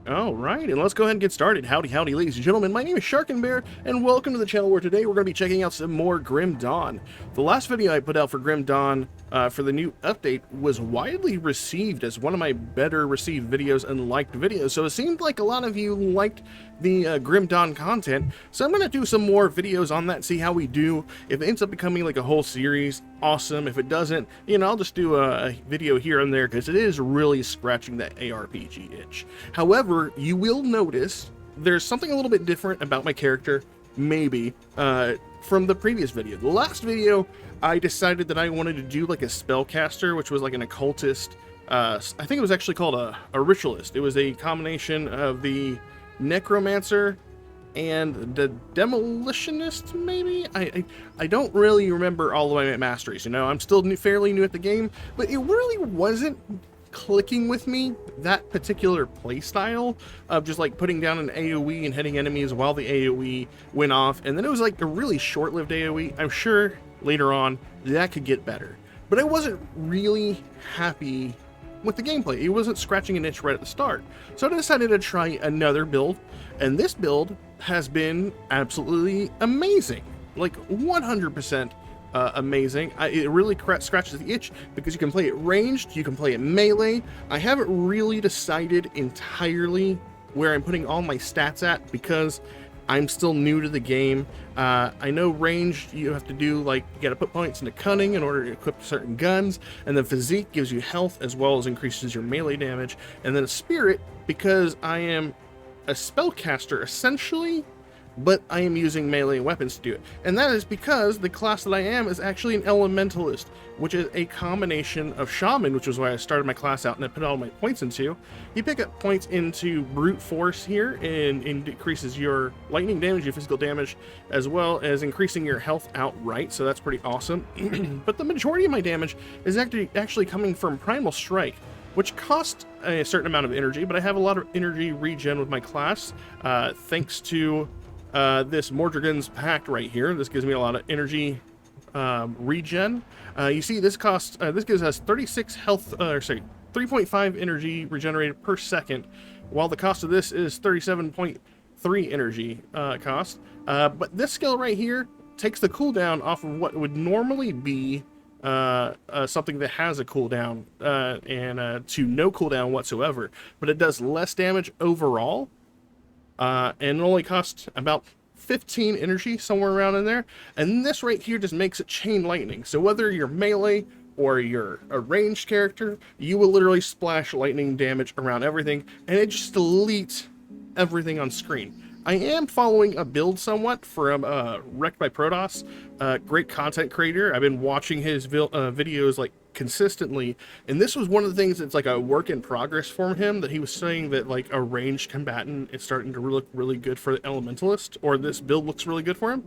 All right, and let's go ahead and get started. Howdy, howdy, ladies and gentlemen. My name is Sharkinbear, and welcome to the channel where today we're going to be checking out some more Grim Dawn. The last video I put out for Grim Dawn for the new update was widely received as one of my better received videos and liked videos, so it seemed like a lot of you liked the Grim Dawn content, so I'm going to do some more videos on that, see how we do. If it ends up becoming like a whole series, awesome. If it doesn't, you know, I'll just do a video here and there because it is really scratching that ARPG itch. However, you will notice there's something a little bit different about my character, maybe, from the previous video. The last video, I decided that I wanted to do like a spellcaster, which was like an occultist. I think it was actually called a ritualist. It was a combination of the necromancer and the demolitionist, maybe? I don't really remember all of my masteries, you know? I'm still fairly new at the game, but it really wasn't clicking with me, that particular playstyle of just like putting down an AoE and hitting enemies while the AoE went off, and then it was like a really short-lived AoE. I'm sure later on that could get better, but I wasn't really happy with the gameplay. It wasn't scratching an itch right at the start, so I decided to try another build, and this build has been absolutely amazing, like 100% amazing. It really scratches the itch because you can play it ranged, you can play it melee. I haven't really decided entirely where I'm putting all my stats at because I'm still new to the game. I know ranged, you have to do like, you gotta put points into cunning in order to equip certain guns, and then physique gives you health as well as increases your melee damage, and then spirit, because I am a spellcaster essentially, but I am using melee weapons to do it. And that is because the class that I am is actually an elementalist, which is a combination of shaman, which is why I started my class out and I put all my points into. You pick up points into brute force here, and increases your lightning damage, your physical damage, as well as increasing your health outright, so that's pretty awesome. But the majority of my damage is actually coming from primal strike, which costs a certain amount of energy, but I have a lot of energy regen with my class, thanks to this Mordrigan's Pact right here. This gives me a lot of energy regen. You see, this gives us 36 health, 3.5 energy regenerated per second, while the cost of this is 37.3 energy cost. But this skill right here takes the cooldown off of what would normally be something that has a cooldown and to no cooldown whatsoever, but it does less damage overall. And it only costs about 15 energy, somewhere around in there. And this right here just makes it chain lightning. So whether you're melee or you're a ranged character, you will literally splash lightning damage around everything, and it just deletes everything on screen. I am following a build somewhat from Wrecked by Protoss, great content creator. I've been watching his videos like consistently, and this was one of the things that's like a work in progress for him, that he was saying that like a ranged combatant is starting to look really good for the elementalist, or this build looks really good for him.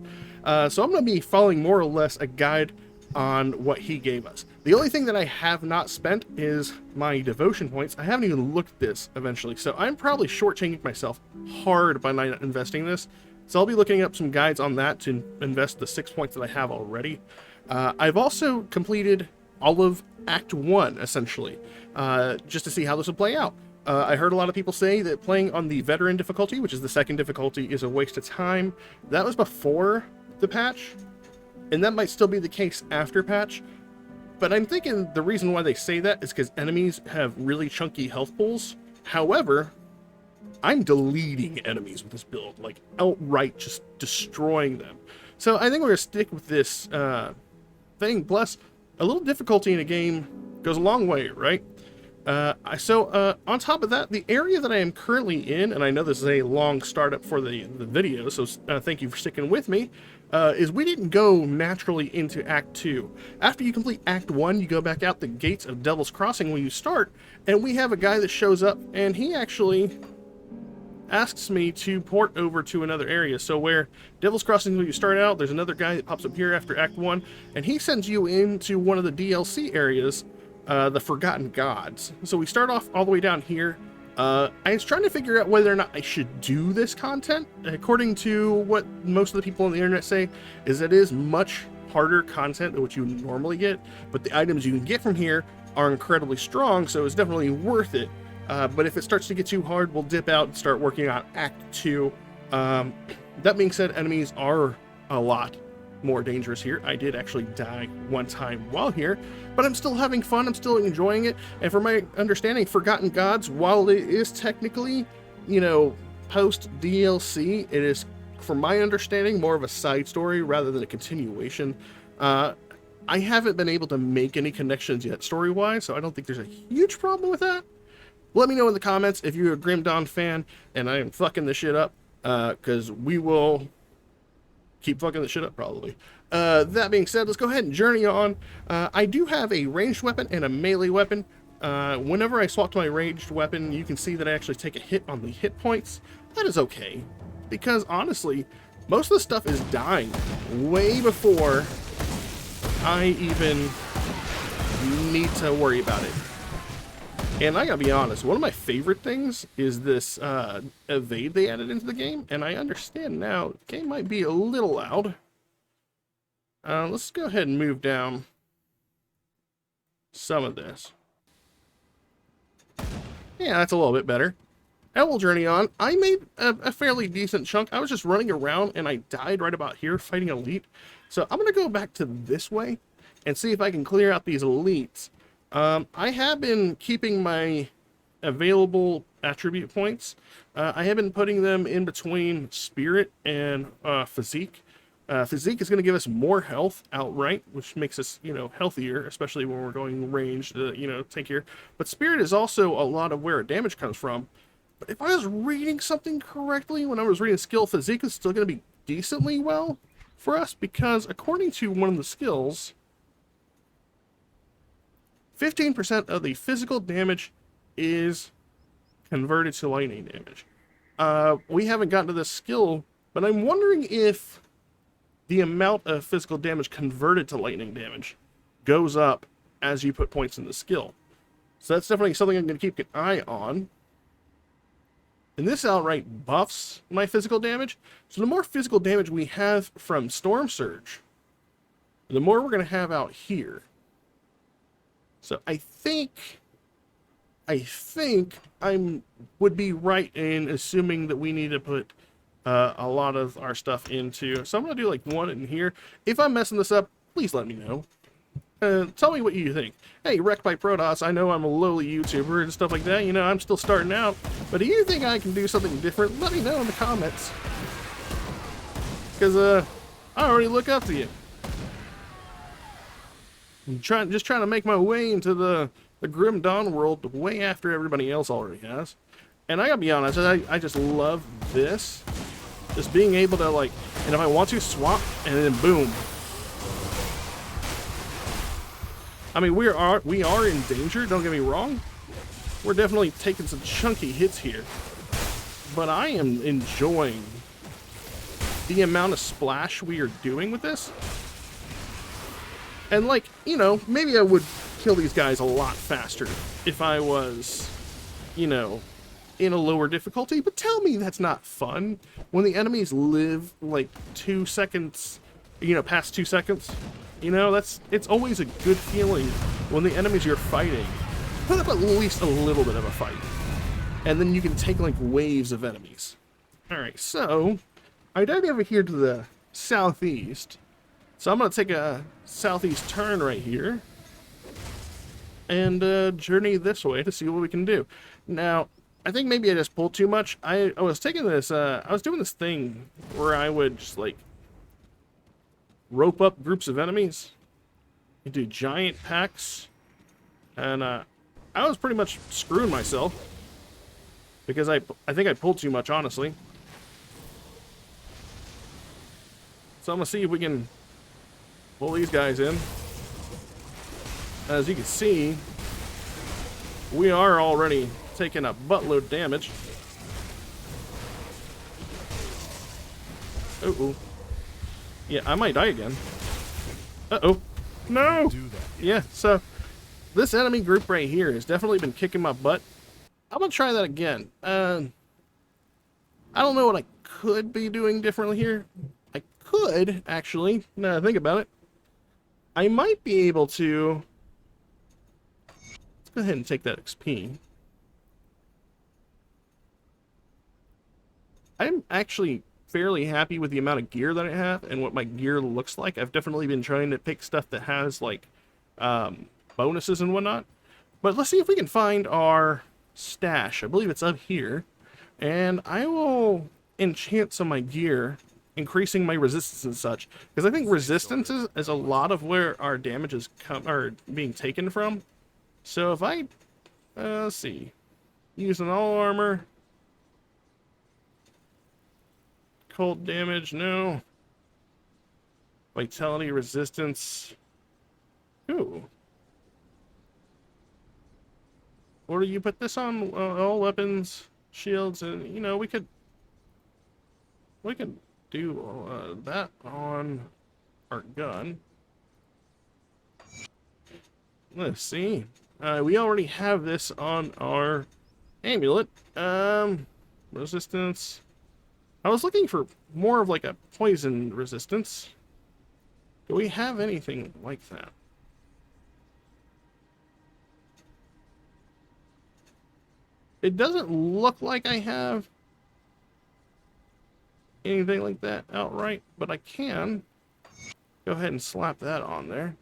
So I'm going to be following more or less a guide on what he gave us. The only thing that I have not spent is my devotion points. I haven't even looked at this eventually, so I'm probably shortchanging myself hard by not investing this. So I'll be looking up some guides on that to invest the 6 points that I have already. I've also completed all of Act 1, essentially, just to see how this would play out. I heard a lot of people say that playing on the veteran difficulty, which is the second difficulty, is a waste of time. That was before the patch, and that might still be the case after patch, but I'm thinking the reason why they say that is because enemies have really chunky health pools. However, I'm deleting enemies with this build, like outright just destroying them. So I think we're gonna stick with this thing. Plus, a little difficulty in a game goes a long way, right? On top of that, the area that I am currently in, and I know this is a long startup for the video, so thank you for sticking with me, is we didn't go naturally into Act 2. After you complete Act 1, you go back out the gates of Devil's Crossing when you start, and we have a guy that shows up, and he actually asks me to port over to another area. So where Devil's Crossing, when you start out, there's another guy that pops up here after Act 1, and he sends you into one of the DLC areas, the Forgotten Gods. So we start off all the way down here. I was trying to figure out whether or not I should do this content. According to what most of the people on the internet say, is it is much harder content than what you normally get, but the items you can get from here are incredibly strong, so it's definitely worth it. But if it starts to get too hard, we'll dip out and start working on Act 2. That being said, enemies are a lot more dangerous here. I did actually die one time while here, but I'm still having fun. I'm still enjoying it. And from my understanding, Forgotten Gods, while it is technically, you know, post DLC, it is, from my understanding, more of a side story rather than a continuation. I haven't been able to make any connections yet story-wise, so I don't think there's a huge problem with that. Let me know in the comments if you're a Grim Dawn fan and I am fucking this shit up, because we will keep fucking this shit up probably. That being said, let's go ahead and journey on. I do have a ranged weapon and a melee weapon. Whenever I swap to my ranged weapon, you can see that I actually take a hit on the hit points. That is okay, because honestly, most of the stuff is dying way before I even need to worry about it. And I gotta be honest, one of my favorite things is this evade they added into the game, and I understand now the game might be a little loud. Let's go ahead and move down some of this. Yeah, that's a little bit better. And we'll journey on. I made a fairly decent chunk. I was just running around and I died right about here fighting elite. So I'm gonna go back to this way and see if I can clear out these elites. I have been keeping my available attribute points. I have been putting them in between spirit and physique. Physique is going to give us more health outright, which makes us, you know, healthier, especially when we're going ranged, you know, tankier. But spirit is also a lot of where damage comes from. But if I was reading something correctly when I was reading skill, physique is still going to be decently well for us, because according to one of the skills, 15% of the physical damage is converted to lightning damage. We haven't gotten to this skill, but I'm wondering if the amount of physical damage converted to lightning damage goes up as you put points in the skill. So that's definitely something I'm going to keep an eye on. And this outright buffs my physical damage. So the more physical damage we have from Storm Surge, the more we're going to have out here. So I think I would be right in assuming that we need to put a lot of our stuff into. So I'm going to do like one in here. If I'm messing this up, please let me know. Tell me what you think. Hey, Wrecked by Protoss, I know I'm a lowly YouTuber and stuff like that. You know, I'm still starting out. But do you think I can do something different? Let me know in the comments. Because I already look up to you. I'm just trying to make my way into the Grim Dawn world way after everybody else already has. And I gotta be honest, I just love this. Just being able to, like, and if I want to, swap, and then boom. I mean, we are in danger, don't get me wrong. We're definitely taking some chunky hits here. But I am enjoying the amount of splash we are doing with this. And, like, you know, maybe I would kill these guys a lot faster if I was, you know, in a lower difficulty. But tell me that's not fun when the enemies live, like, 2 seconds, you know, past 2 seconds. You know, it's always a good feeling when the enemies you're fighting put up at least a little bit of a fight. And then you can take, like, waves of enemies. Alright, so I dive over here to the southeast. So I'm going to take a southeast turn right here and journey this way to see what we can do. Now, I think maybe I just pulled too much. I was taking this, I was doing this thing where I would just, like, rope up groups of enemies into giant packs. And I was pretty much screwing myself because I think I pulled too much, honestly. So I'm going to see if we can pull these guys in. As you can see, we are already taking a buttload of damage. Uh-oh. Yeah, I might die again. Uh-oh. No! Yeah, so this enemy group right here has definitely been kicking my butt. I'm gonna try that again. I don't know what I could be doing differently here. I could, actually, now that I think about it. I might be able to... Let's go ahead and take that XP. I'm actually fairly happy with the amount of gear that I have and what my gear looks like. I've definitely been trying to pick stuff that has like bonuses and whatnot. But let's see if we can find our stash. I believe it's up here. And I will enchant some of my gear, increasing my resistance and such. Because I think resistance is a lot of where our damage is being taken from. So if I, let's see, use an all armor. Cold damage, no. Vitality, resistance. Ooh. Or do you put this on all weapons, shields, and you know we could do that on our gun. Let's see. We already have this on our amulet. Resistance. I was looking for more of like a poison resistance. Do we have anything like that? It doesn't look like I have anything like that outright, but I can go ahead and slap that on there.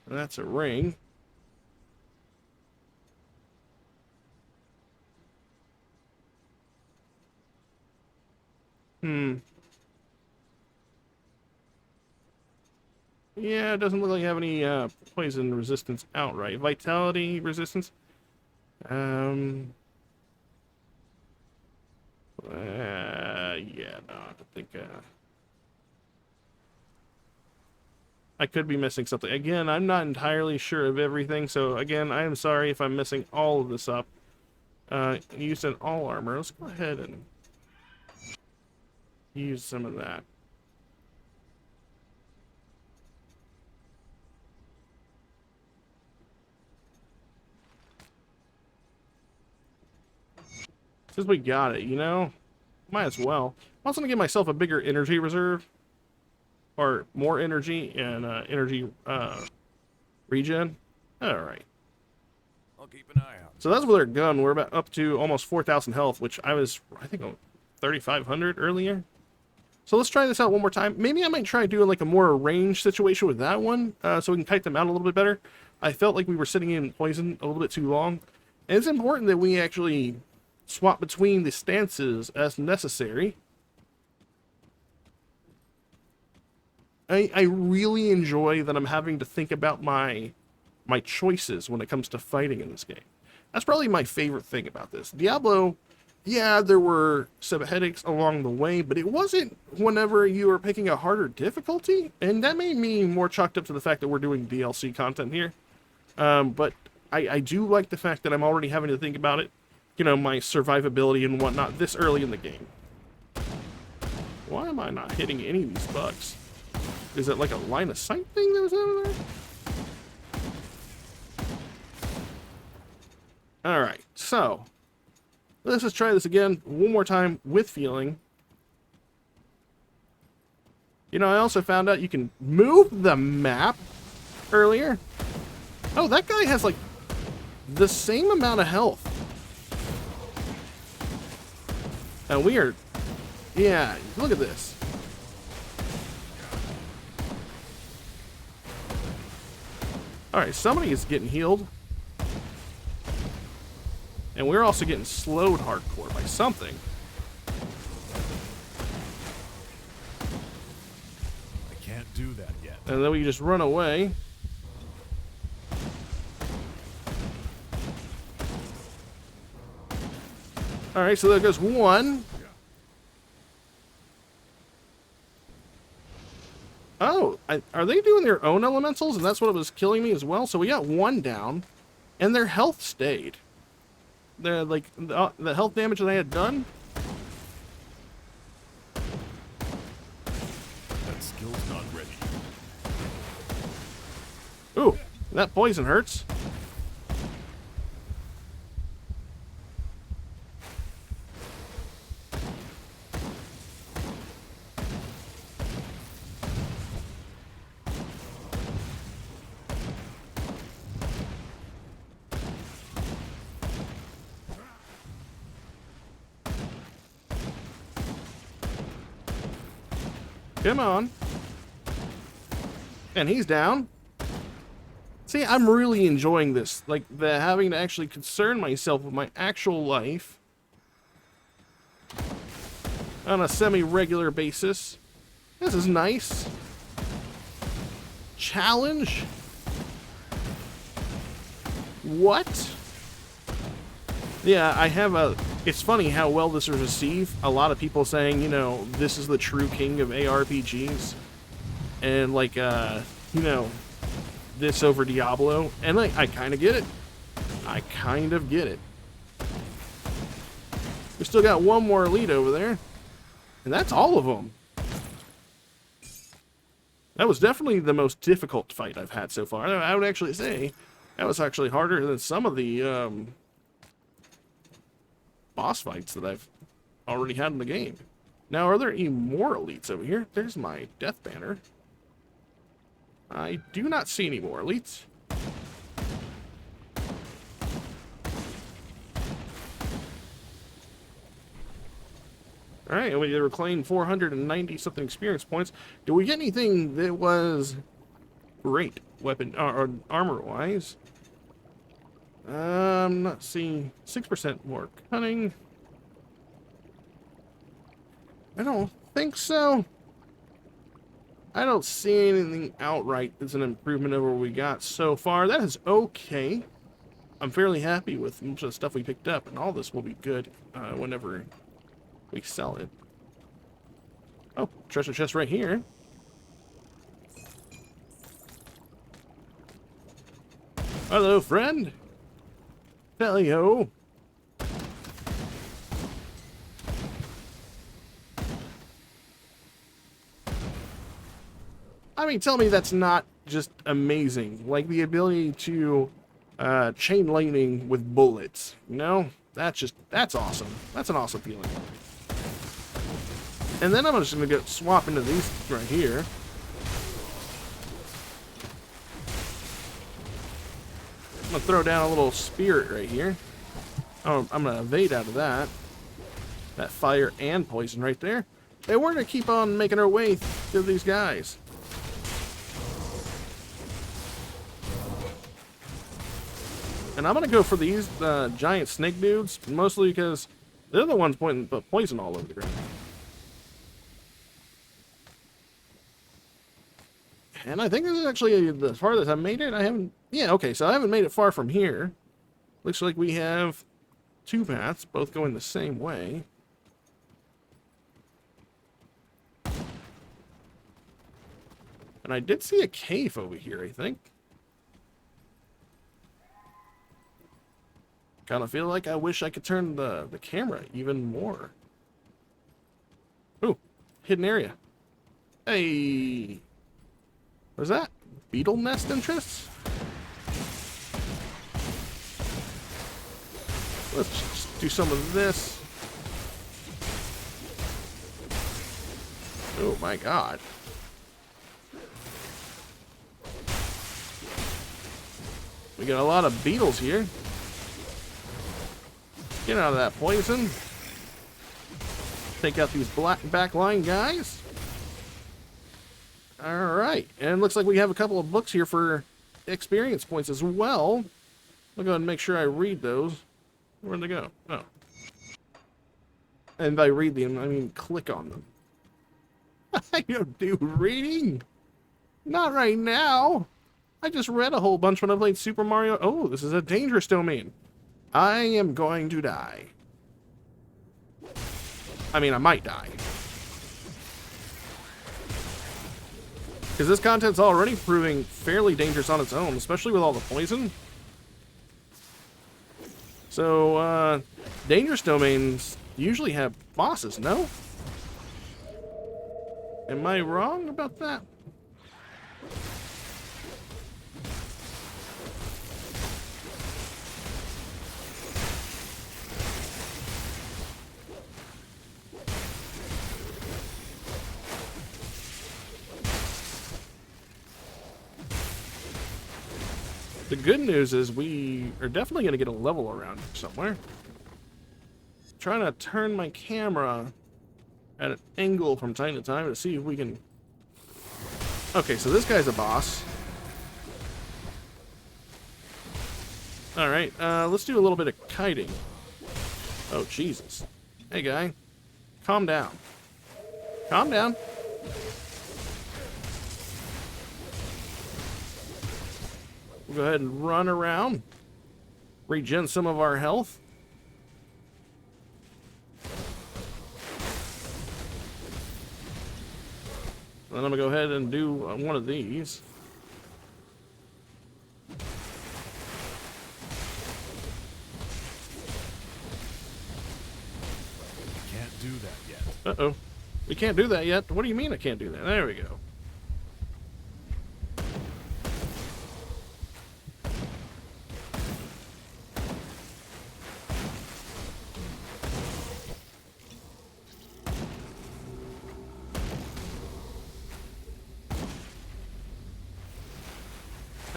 And that's a ring. Yeah, it doesn't look like you have any poison resistance outright. Vitality resistance. Yeah, no, I think I could be missing something. Again, I'm not entirely sure of everything, so again, I am sorry if I'm missing all of this up. Use an all armor. Let's go ahead and use some of that. Since we got it, you know, might as well. I'm also gonna give myself a bigger energy reserve, or more energy and energy regen. All right. I'll keep an eye out. So that's with our gun. We're about up to almost 4,000 health, which I think 3,500 earlier. So let's try this out one more time. Maybe I might try doing like a more ranged situation with that one, so we can kite them out a little bit better. I felt like we were sitting in poison a little bit too long, and it's important that we actually swap between the stances as necessary. I really enjoy that I'm having to think about my choices when it comes to fighting in this game. That's probably my favorite thing about this. Diablo, yeah, there were some headaches along the way, but it wasn't whenever you were picking a harder difficulty, and that made me more chalked up to the fact that we're doing DLC content here. But I do like the fact that I'm already having to think about it, you know, my survivability and whatnot this early in the game. Why am I not hitting any of these bugs? Is it like a line of sight thing that was over there? Alright, so let's just try this again one more time with feeling. You know, I also found out you can move the map earlier. Oh, that guy has like the same amount of health. And we are, yeah, look at this. Alright, somebody is getting healed. And we're also getting slowed hardcore by something. I can't do that yet. And then we just run away. Alright, so there goes one. Oh, are they doing their own elementals? And that's what was killing me as well. So we got one down, and their health stayed. They're like the health damage that I had done. That skill's not ready. Ooh, that poison hurts. Come on. And he's down. See, I'm really enjoying this. Like, the having to actually concern myself with my actual life on a semi-regular basis. This is nice. Challenge? What? Yeah, I have a... It's funny how well this was received. A lot of people saying, you know, this is the true king of ARPGs. And, like, you know, this over Diablo. And, like, I kind of get it. I kind of get it. We still got one more elite over there. And that's all of them. That was definitely the most difficult fight I've had so far. I would actually say that was actually harder than some of the boss fights that I've already had in the game. Now, are there any more elites over here? There's my death banner. I do not see any more elites. Alright, we reclaimed 490 something experience points. Do we get anything that was great weapon or armor wise? I'm not seeing 6% more cunning. I don't think so. I don't see anything outright that's an improvement over what we got so far. That is okay. I'm fairly happy with most of the stuff we picked up, and all this will be good whenever we sell it. Oh, treasure chest right here. Hello, friend. Tell-yo. I mean, tell me that's not just amazing. Like the ability to chain lightning with bullets. You know? That's awesome. That's an awesome feeling. And then I'm just going to swap into these right here. I'm going to throw down a little spirit right here. Oh, I'm going to evade out of that. That fire and poison right there. And we're going to keep on making our way through these guys. And I'm going to go for these giant snake dudes, mostly because they're the ones pointing poison all over the ground. And I think this is actually the farthest I've made it. I haven't... Yeah, okay, so I haven't made it far from here. Looks like we have two paths, both going the same way. And I did see a cave over here, I think. Kind of feel like I wish I could turn the camera even more. Ooh, hidden area. Hey! What's that? Beetle nest interests? Let's just do some of this. Oh my god. We got a lot of beetles here. Get out of that poison. Take out these black backline guys. Alright, and it looks like we have a couple of books here for experience points as well. I'll go ahead and make sure I read those. Where'd they go? Oh. And by read them, I mean click on them. I don't do reading. Not right now. I just read a whole bunch when I played Super Mario. Oh, this is a dangerous domain. I am going to die. I mean, I might die. Because this content's already proving fairly dangerous on its own, especially with all the poison. So, dangerous domains usually have bosses, no? Am I wrong about that? The good news is we are definitely going to get a level around here somewhere. I'm trying to turn my camera at an angle from time to time to see if we can Okay, so this guy's a boss. Alright, let's do a little bit of kiting. Oh, Jesus. Hey, guy. Calm down. Calm down. We'll go ahead and run around. Regen some of our health. Then I'm going to go ahead and do one of these. Can't do that yet. Uh-oh. We can't do that yet. What do you mean I can't do that? There we go.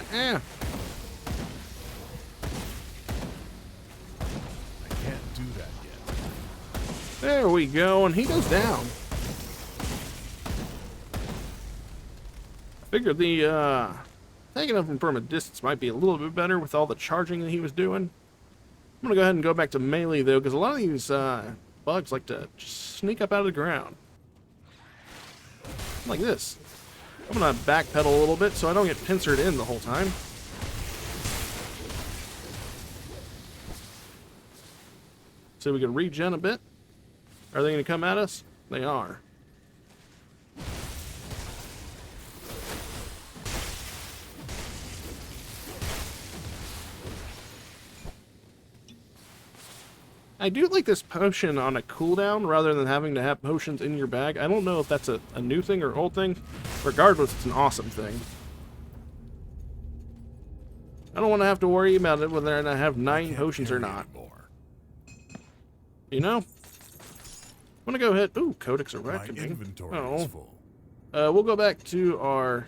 I can't do that yet. There we go, and he goes down. I figured the, taking him from a distance might be a little bit better with all the charging that he was doing. I'm gonna go ahead and go back to melee, though, because a lot of these, bugs like to just sneak up out of the ground. Like this. I'm gonna backpedal a little bit so I don't get pincered in the whole time. So we can regen a bit. Are they gonna come at us? They are. I do like this potion on a cooldown rather than having to have potions in your bag. I don't know if that's a new thing or old thing. Regardless, it's an awesome thing. I don't want to have to worry about it whether I have 9 potions or not. You know? I'm gonna go ahead. Ooh, Codex of My Reckoning. inventory is full. We'll go back to our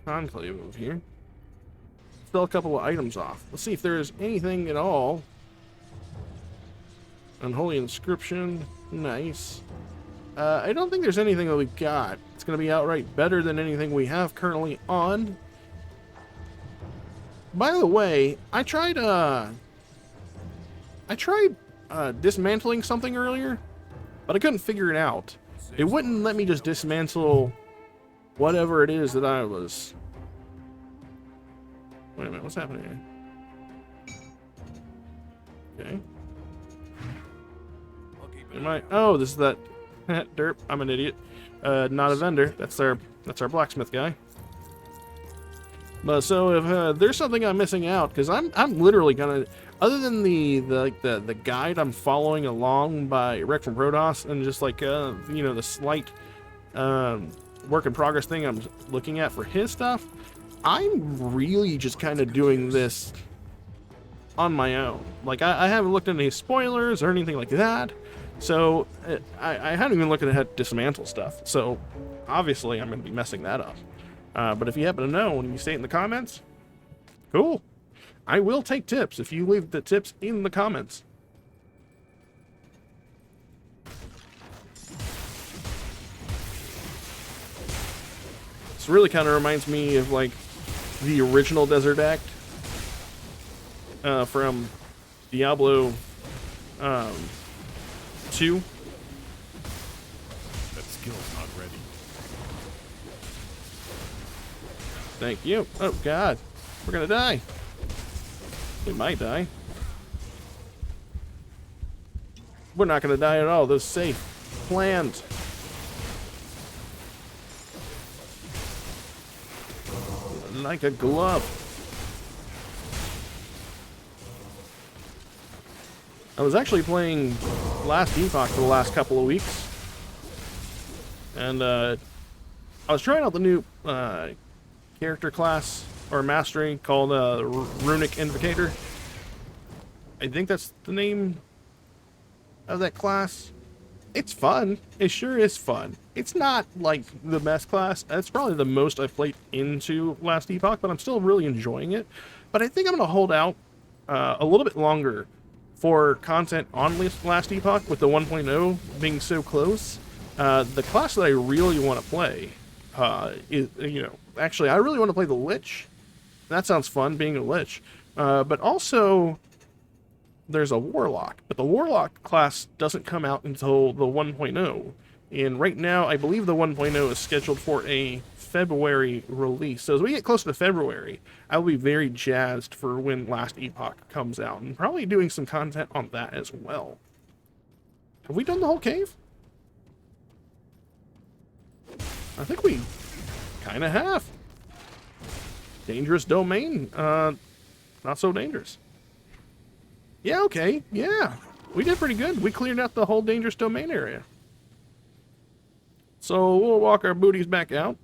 conclave over here. Sell a couple of items off. Let's see if there is anything at all. Unholy inscription. Nice. I don't think there's anything that we've got. It's going to be outright better than anything we have currently on. By the way, I tried dismantling something earlier, but I couldn't figure it out. It wouldn't let me just dismantle whatever it is that I was... Wait a minute, what's happening here? Okay. Am I? Oh, this is that derp. I'm an idiot. Not a vendor. That's our blacksmith guy. But so if there's something I'm missing out, because I'm literally gonna, other than the guide I'm following along by Rick from Protoss, and just like you know, the slight work in progress thing I'm looking at for his stuff, I'm really just kind of doing this on my own. Like, I haven't looked at any spoilers or anything like that. So, I haven't even looked at dismantle stuff. So, obviously, I'm going to be messing that up. But if you happen to know, when you say it in the comments, cool. I will take tips if you leave the tips in the comments. This really kind of reminds me of, like, the original Desert Act from Diablo 2. That skill's not ready. Thank you. Oh, God. We're gonna die. We might die. We're not gonna die at all. This is safe. Planned. Like a glove. I was actually playing Last Epoch for the last couple of weeks, and I was trying out the new character class or mastery called Runic Invocator. I think that's the name of that class. It's fun. It sure is fun. It's not like the best class. It's probably the most I've played into Last Epoch, but I'm still really enjoying it. But I think I'm going to hold out a little bit longer for content on Last Epoch with the 1.0 being so close. The class that I really want to play is, actually, I really want to play the Lich. That sounds fun, being a Lich. But also, there's a Warlock. But the Warlock class doesn't come out until the 1.0. And right now, I believe the 1.0 is scheduled for a February release. So as we get close to February, I will be very jazzed for when Last Epoch comes out. And probably doing some content on that as well. Have we done the whole cave? I think we kind of have. Dangerous domain. Not so dangerous. Yeah, okay. Yeah. We did pretty good. We cleared out the whole dangerous domain area. So we'll walk our booties back out.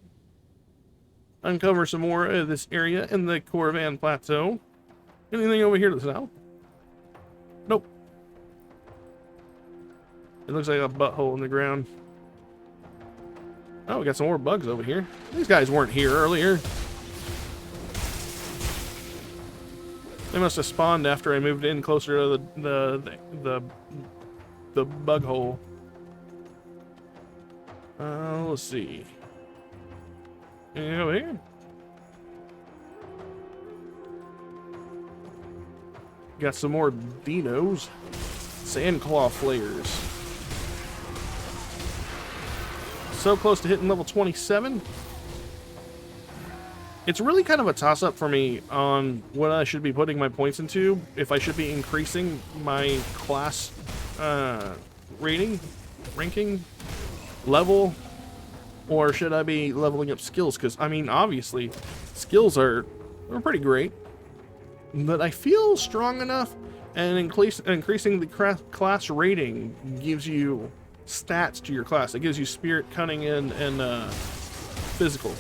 Uncover some more of this area in the Corvan Plateau. Anything over here to the south? Nope. It looks like a butthole in the ground. Oh, we got some more bugs over here. These guys weren't here earlier. They must have spawned after I moved in closer to the bug hole. Let's see. Anything over here? Got some more dinos. Sandclaw flares. So close to hitting level 27. It's really kind of a toss-up for me on what I should be putting my points into. If I should be increasing my class ranking, level, or should I be leveling up skills? Because, I mean, obviously, skills are pretty great. But I feel strong enough, and increasing the class rating gives you stats to your class. It gives you spirit, cunning, and physical.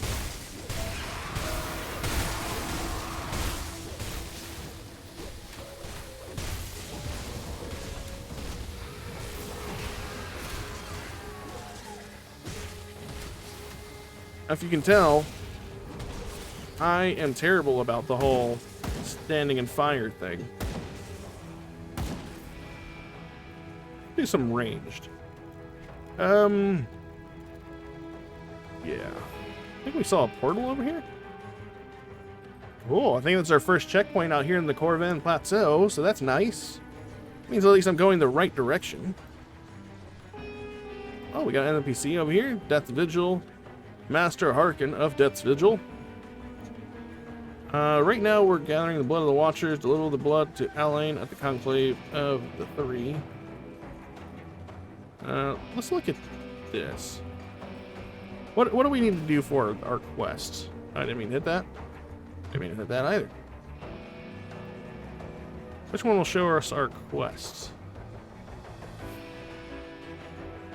If you can tell, I am terrible about the whole standing and fire thing. Do some ranged. Yeah. I think we saw a portal over here. Cool. I think that's our first checkpoint out here in the Corvan Plateau, so that's nice. Means at least I'm going the right direction. Oh, we got an NPC over here. Death Vigil. Master Harkin of Death's Vigil. Right now we're gathering the blood of the Watchers, deliver the blood to Alain at the Conclave of the Three. Let's look at this. What do we need to do for our quests? I didn't mean to hit that. Didn't mean to hit that either. Which one will show us our quests?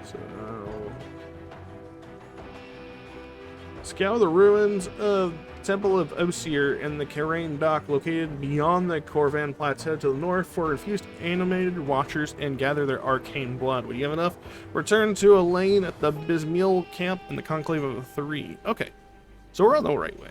So, scour the ruins of Temple of Osier in the Karain Dock located beyond the Corvan Plateau to the north for infused animated watchers and gather their arcane blood. Would you have enough? Return to Elaine at the Bismiel camp in the Conclave of the Three. Okay, so we're on the right way.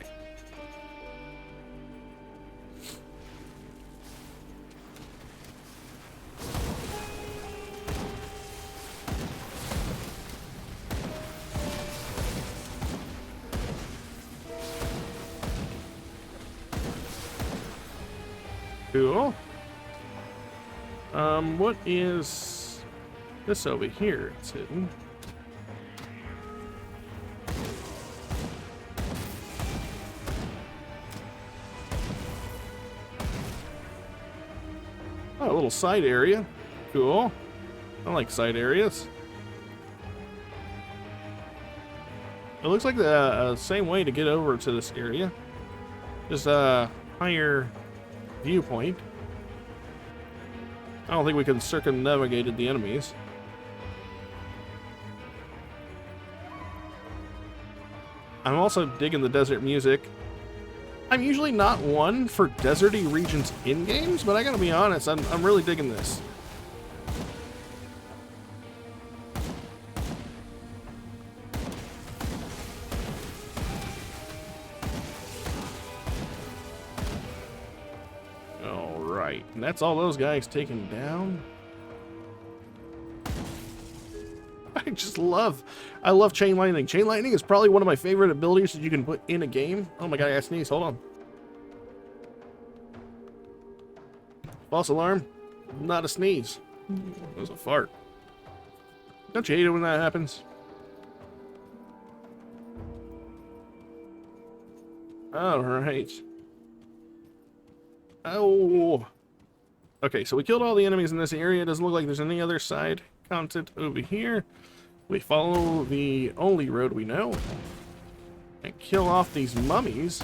Cool. What is this over here? It's hidden. Oh, a little side area. Cool. I like side areas. It looks like the same way to get over to this area. Just a higher viewpoint. I don't think we can circumnavigate the enemies. I'm also digging the desert music. I'm usually not one for deserty regions in games, but I gotta be honest, I'm really digging this. And that's all those guys taken down. I I love chain lightning. Chain lightning is probably one of my favorite abilities that you can put in a game. Oh my god, I gotta sneeze. Hold on. False alarm. Not a sneeze. It was a fart. Don't you hate it when that happens? Alright. Oh. Okay, so we killed all the enemies in this area. It doesn't look like there's any other side content over here. We follow the only road we know and kill off these mummies.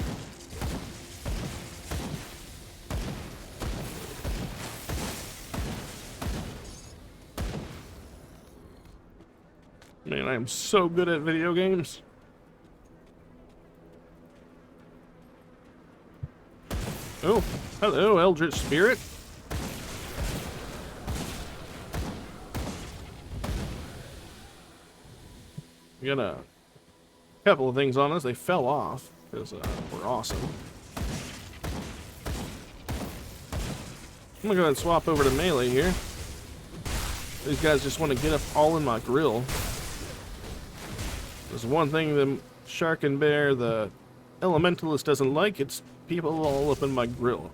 Man, I am so good at video games. Oh, hello, Eldritch Spirit. We got a couple of things on us. They fell off because we're awesome. I'm gonna go ahead and swap over to melee here. These guys just want to get up all in my grill. There's one thing the Sharkinbear, the Elementalist, doesn't like. It's people all up in my grill.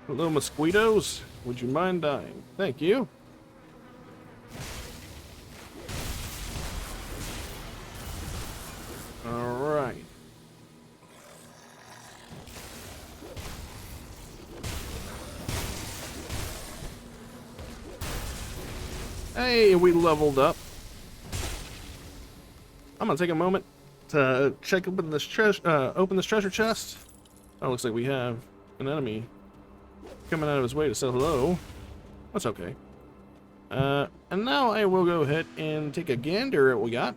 Hello, mosquitoes. Would you mind dying? Thank you. All right. Hey, we leveled up. I'm gonna take a moment to check open this treasure chest. Oh, looks like we have an enemy coming out of his way to say hello. That's okay. And now I will go ahead and take a gander at what we got.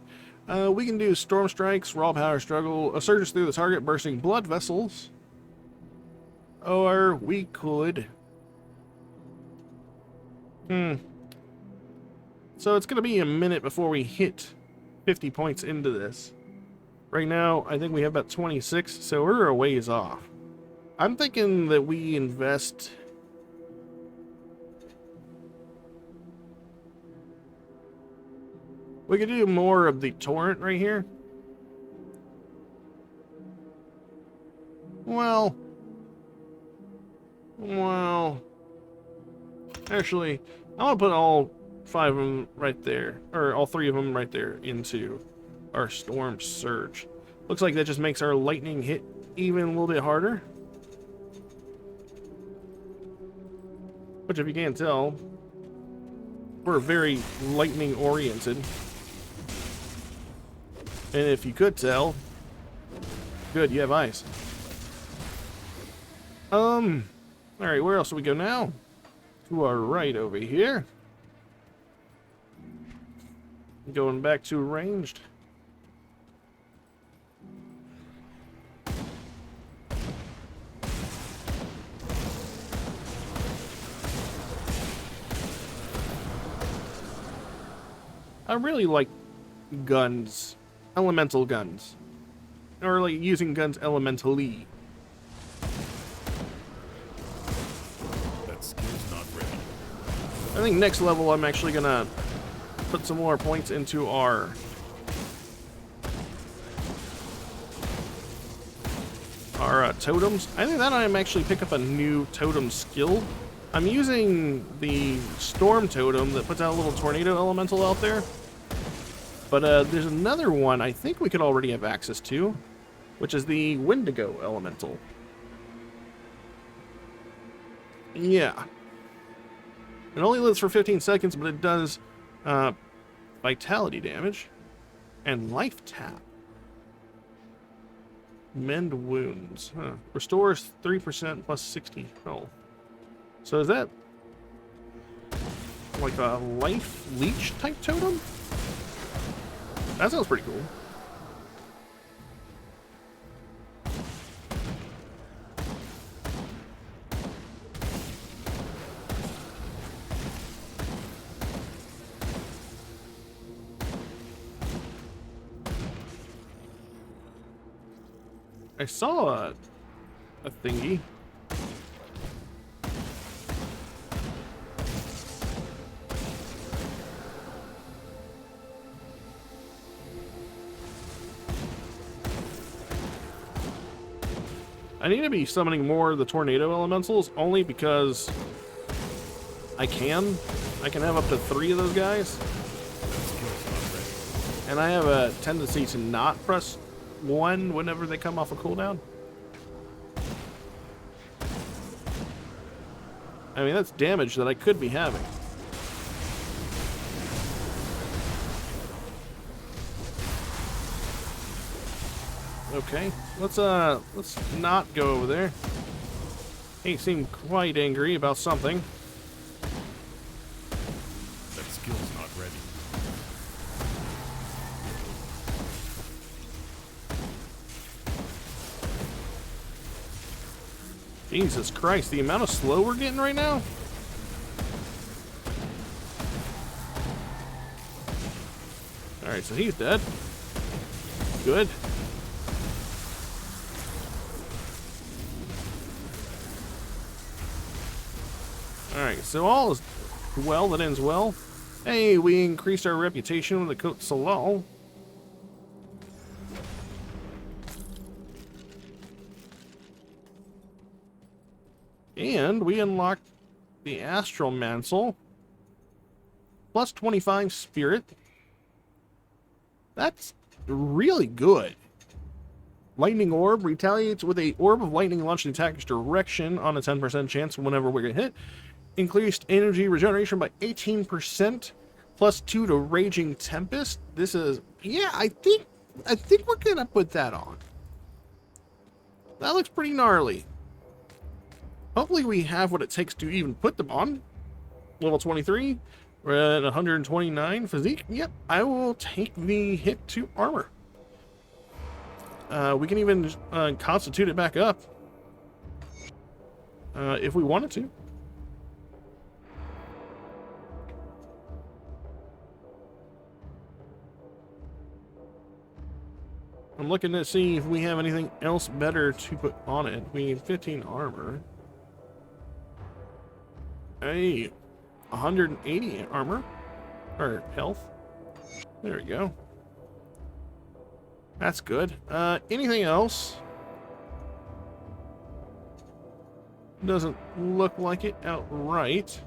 We can do storm strikes, raw power struggle, surges through the target, bursting blood vessels. Or we could... So it's going to be a minute before we hit 50 points into this. Right now, I think we have about 26, so we're a ways off. I'm thinking that we invest... We could do more of the torrent right here. Well... Actually, I'm going to put all 5 of them right there, or all 3 of them right there into our storm surge. Looks like that just makes our lightning hit even a little bit harder. Which, if you can't tell, we're very lightning oriented. And if you could tell, good, you have eyes. Alright, where else do we go now? To our right over here. Going back to ranged. I really like guns, elemental guns, or like using guns elementally. That skill's not ready. I think next level I'm actually gonna put some more points into our totems. I think that I'm actually pick up a new totem skill. I'm using the storm totem that puts out a little tornado elemental out there. But there's another one I think we could already have access to, which is the Wendigo elemental. Yeah. It only lives for 15 seconds, but it does vitality damage and life tap. Mend wounds. Huh. Restores 3% plus 60 health. So is that like a life leech type totem? That sounds pretty cool. I saw a thingy. I need to be summoning more of the tornado elementals only because I can. I can have up to 3 of those guys. And I have a tendency to not press 1 whenever they come off a cooldown. I mean, that's damage that I could be having. Okay, let's not go over there. He seemed quite angry about something. That skill's not ready. Jesus Christ, the amount of slow we're getting right now? Alright, so he's dead. Good. Alright, so all is well that ends well. Hey, we increased our reputation with the Cote Salal. And we unlocked the Astral Mantle. Plus 25 Spirit. That's really good. Lightning Orb retaliates with a orb of lightning launched in the attacker's direction on a 10% chance whenever we get hit. Increased energy regeneration by 18%. Plus 2 to Raging Tempest. This is... yeah, I think we're gonna put that on. That looks pretty gnarly. Hopefully we have what it takes to even put them on. Level 23. We're at 129 physique. Yep, I will take the hit to armor. We can even constitute it back up. If we wanted to. I'm looking to see if we have anything else better to put on it. We need 15 armor. Hey, 180 armor. Or health. There we go. That's good. Anything else? Doesn't look like it outright.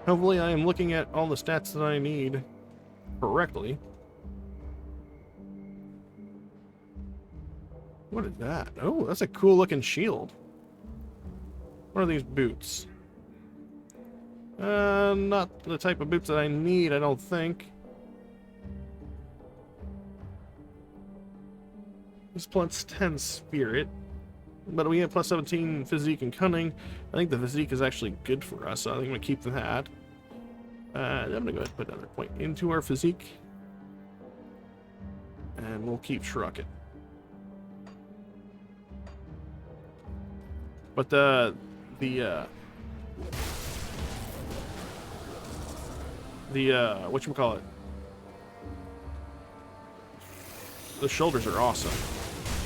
Hopefully I am looking at all the stats that I need correctly. What is that? Oh, that's a cool looking shield. What are these boots? Not the type of boots that I need, I don't think. This plus 10 spirit. But we have plus 17 physique and cunning. I think the physique is actually good for us, so I think I'm going to keep that. I'm going to go ahead and put another point into our physique. And we'll keep trucking. But whatchamacallit? The shoulders are awesome.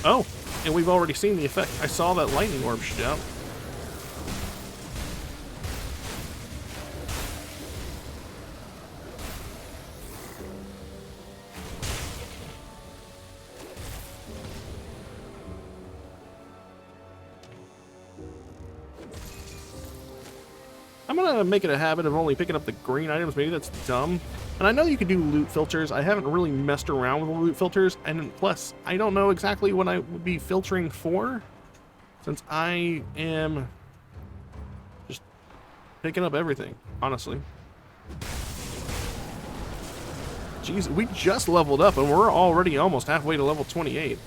Oh, and we've already seen the effect. I saw that lightning orb shoot out. I'm gonna make it a habit of only picking up the green items. Maybe that's dumb. And I know you can do loot filters. I haven't really messed around with loot filters. And plus, I don't know exactly what I would be filtering for, since I am just picking up everything, honestly. Jeez, we just leveled up and we're already almost halfway to level 28.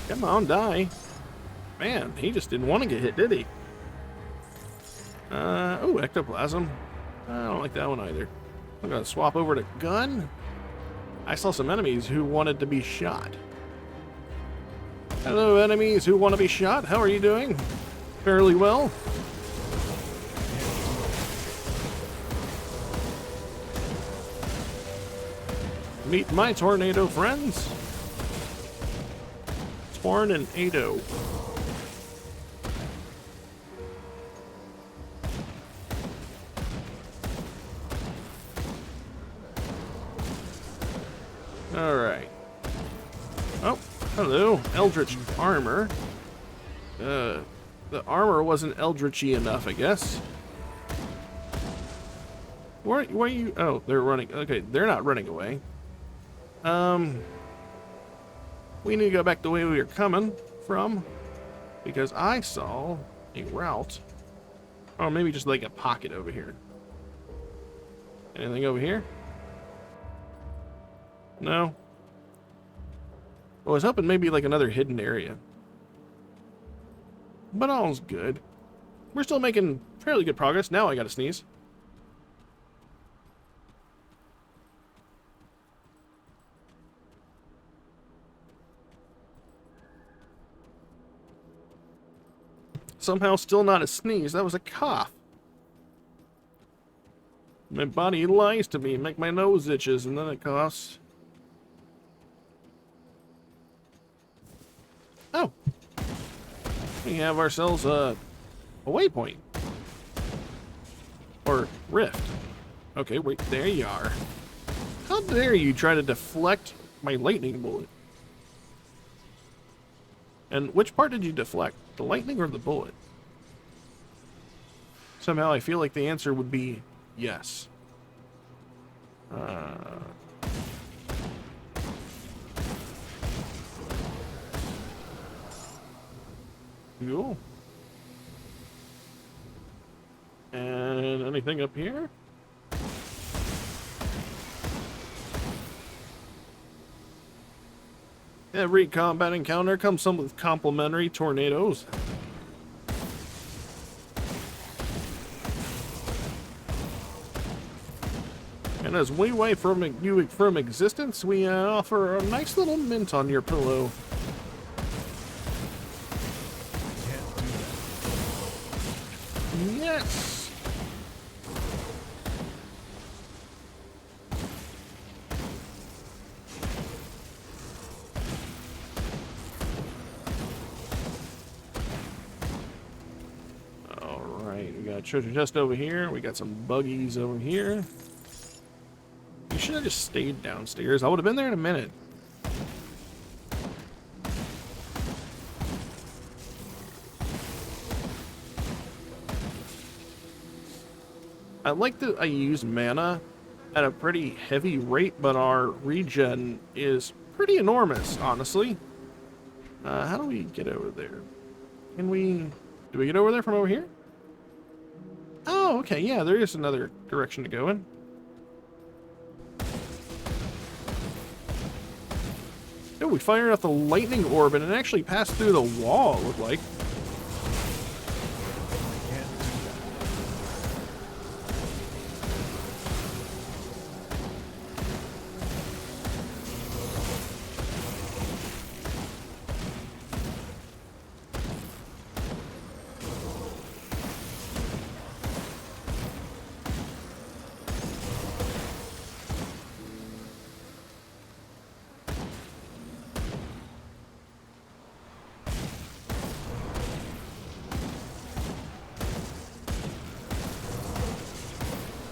Come on, die. Man, he just didn't want to get hit, did he? Oh, ectoplasm. I don't like that one either. I'm gonna swap over to gun. I saw some enemies who wanted to be shot. Hello, enemies who want to be shot. How are you doing? Fairly well. Meet my tornado friends. Tornado. Alright. Oh, hello. Eldritch armor. The armor wasn't eldritchy enough, I guess. Where are you? Oh, they're running. Okay, they're not running away. We need to go back the way we were coming from, because I saw a route. Or maybe just like a pocket over here. Anything over here? No. Well, I was hoping maybe like another hidden area. But all's good. We're still making fairly good progress. Now I gotta sneeze. Somehow still not a sneeze. That was a cough. My body lies to me, make my nose itches, and then it coughs. Oh. We have ourselves a waypoint. Or rift. Okay, wait, there you are. How dare you try to deflect my lightning bullet? And which part did you deflect? The lightning or the bullet? Somehow I feel like the answer would be yes. Cool. And anything up here? Every combat encounter comes some with complimentary tornadoes. And as we wait from you from existence, we offer a nice little mint on your pillow. Yes. All right, we got a treasure chest over here. We got some buggies over here. You should have just stayed downstairs. I would have been there in a minute. I like that I use mana at a pretty heavy rate, but our regen is pretty enormous, honestly. How do we get over there? Can we... Do we get over there from over here? Oh, okay, yeah, there is another direction to go in. Oh, we fired off the lightning orb and it actually passed through the wall, it looked like.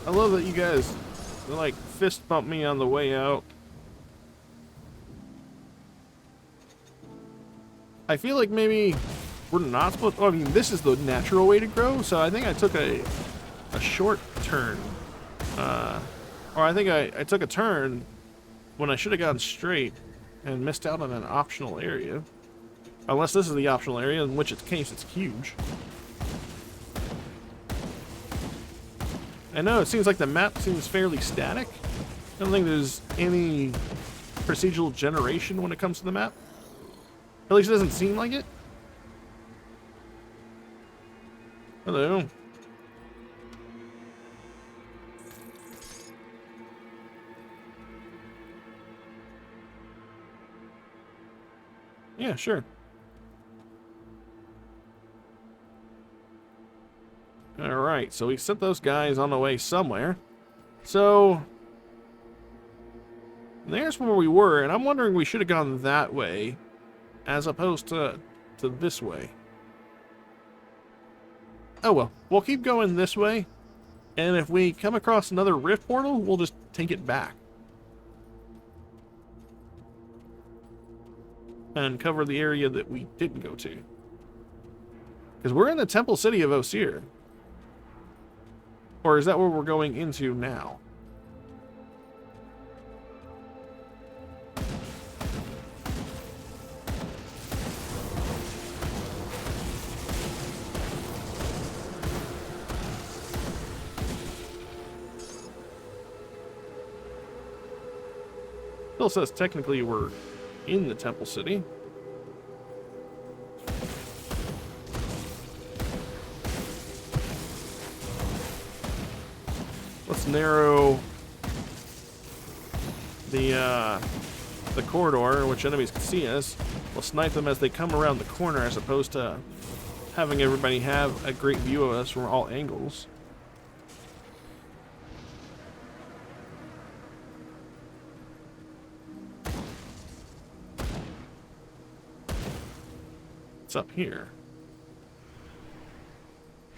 I love that you guys, like, fist bump me on the way out. I feel like maybe we're not supposed to, I mean, this is the natural way to grow, so I think I took a short turn. Or I think I took a turn when I should have gone straight and missed out on an optional area. Unless this is the optional area, in which case it's huge. I know, it seems like the map seems fairly static. I don't think there's any procedural generation when it comes to the map. At least it doesn't seem like it. Hello. Yeah, sure. Alright, so we sent those guys on the way somewhere. So, there's where we were, and I'm wondering we should have gone that way as opposed to this way. Oh well, we'll keep going this way, and if we come across another rift portal, we'll just take it back. And cover the area that we didn't go to. Because we're in the temple city of Osir. Or is that where we're going into now? Still says technically we're in the temple city. Let's narrow the corridor in which enemies can see us. We'll snipe them as they come around the corner as opposed to having everybody have a great view of us from all angles. It's up here.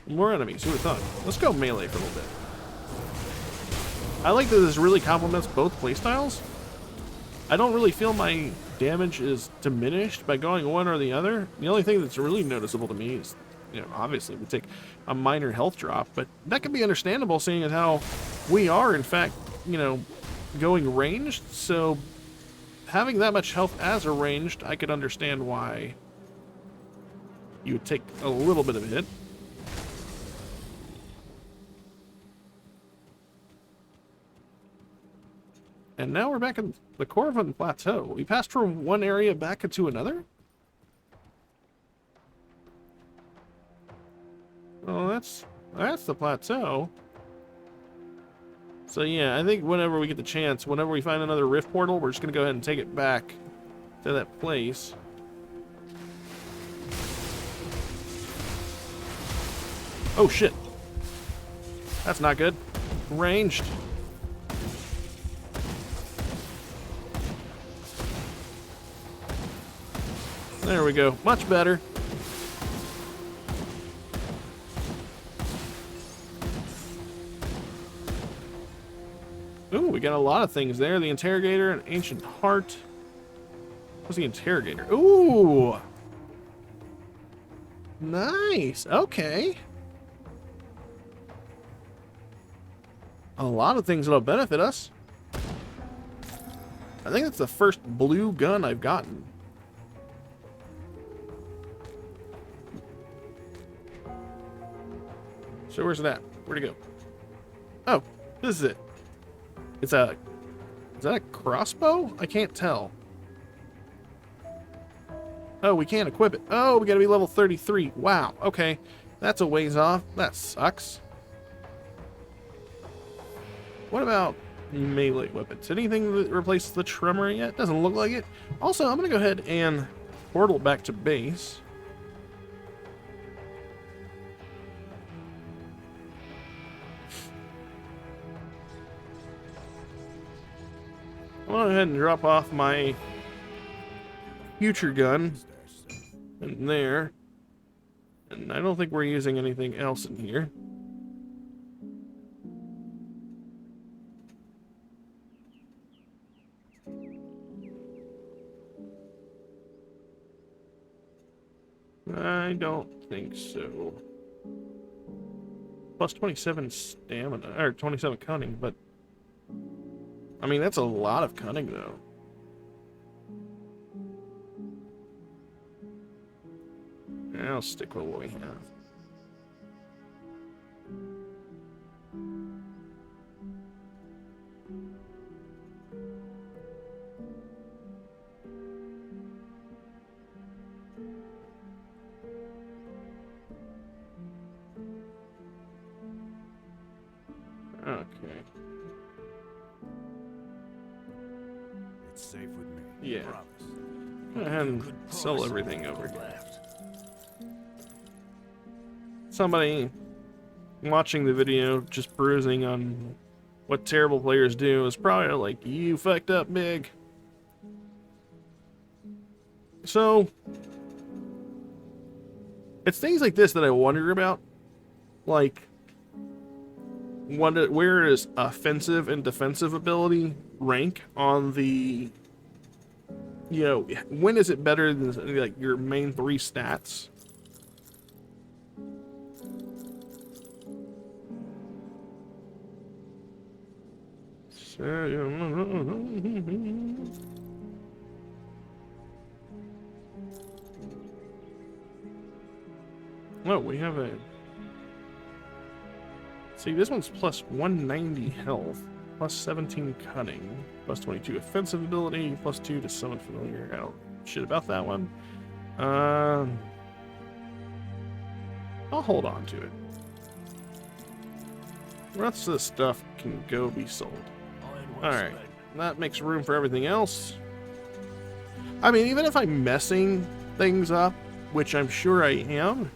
More enemies, who would have thought? Let's go melee for a little bit. I like that this really complements both playstyles. I don't really feel my damage is diminished by going one or the other. The only thing that's really noticeable to me is, you know, obviously we take a minor health drop, but that can be understandable seeing as how we are, in fact, you know, going ranged. So having that much health as a ranged, I could understand why you would take a little bit of a hit. And now we're back in the Corvin Plateau. We passed from one area back into another? Oh, that's the plateau. So yeah, I think whenever we get the chance, whenever we find another rift portal, we're just going to go ahead and take it back to that place. Oh shit. That's not good. Ranged. There we go. Much better. Ooh, we got a lot of things there. The interrogator, an ancient heart. What's the interrogator? Ooh. Nice. Okay. A lot of things that'll benefit us. I think that's the first blue gun I've gotten. So where's it at? Where'd it go? Oh, this is it. It's a... Is that a crossbow? I can't tell. Oh, we can't equip it. Oh, we gotta be level 33. Wow, okay. That's a ways off. That sucks. What about melee weapons? Anything that replaces the tremor yet? Doesn't look like it. Also, I'm gonna go ahead and portal back to base. I'm gonna go ahead and drop off my future gun in there. And I don't think we're using anything else in here. I don't think so. Plus 27 stamina, or 27 cunning, but I mean, that's a lot of cunning, though. I'll stick with what we have. Okay. It's safe with me. Yeah. Promise. Go ahead and sell everything over here. Somebody watching the video just bruising on what terrible players do is probably like, you fucked up big. So, it's things like this that I wonder about. Like, where is offensive and defensive ability rank on the, you know, when is it better than like your main 3 stats? Oh, we have a... See, this one's plus 190 health, plus 17 cunning, plus 22 offensive ability, plus 2 to summon familiar. I don't shit about that one. I'll hold on to it. The rest of the stuff can go be sold. Alright, that makes room for everything else. I mean, even if I'm messing things up, which I'm sure I am,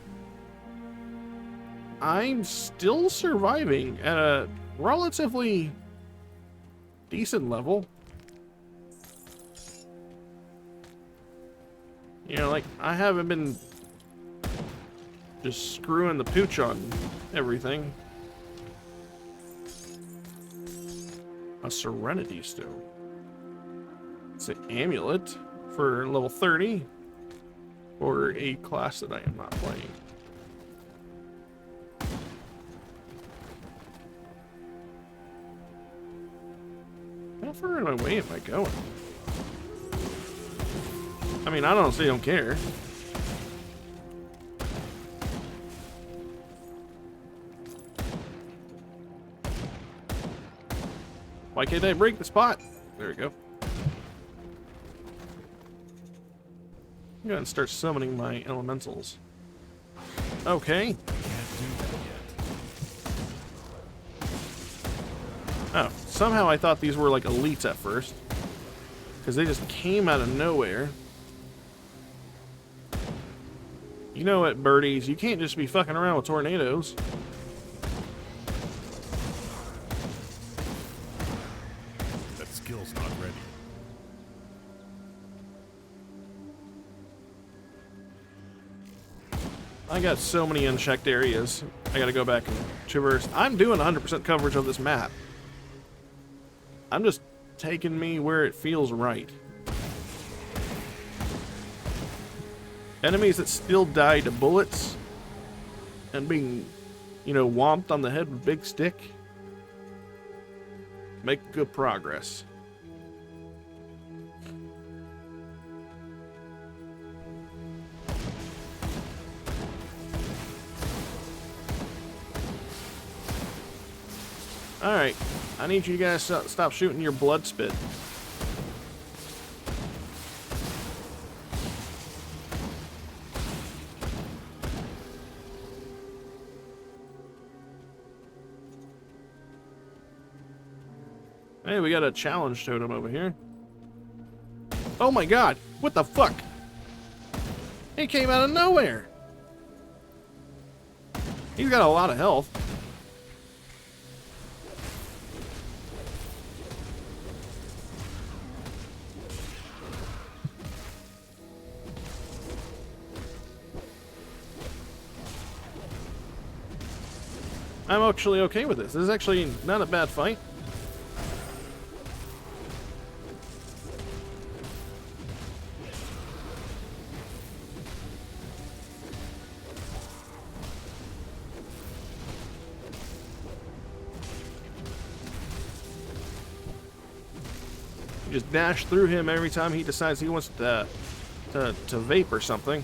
I'm still surviving at a relatively decent level. You know, like, I haven't been just screwing the pooch on everything. A Serenity Stone. It's an amulet for level 30 for a class that I am not playing. How far in my way am I going? I mean, I honestly don't care. Why can't I break the spot? There we go. I'm gonna start summoning my elementals. Okay. Oh, somehow I thought these were like elites at first, because they just came out of nowhere. You know what, birdies? You can't just be fucking around with tornadoes. That skill's not ready. I got so many unchecked areas. I gotta go back and traverse. I'm doing 100% coverage of this map. I'm just taking me where it feels right. Enemies that still die to bullets and being, you know, whomped on the head with a big stick make good progress. Alright, I need you guys to stop shooting your blood spit. Hey, we got a challenge totem over here. Oh my god, what the fuck? He came out of nowhere. He's got a lot of health. I'm actually okay with this. This is actually not a bad fight. You just dash through him every time he decides he wants to vape or something.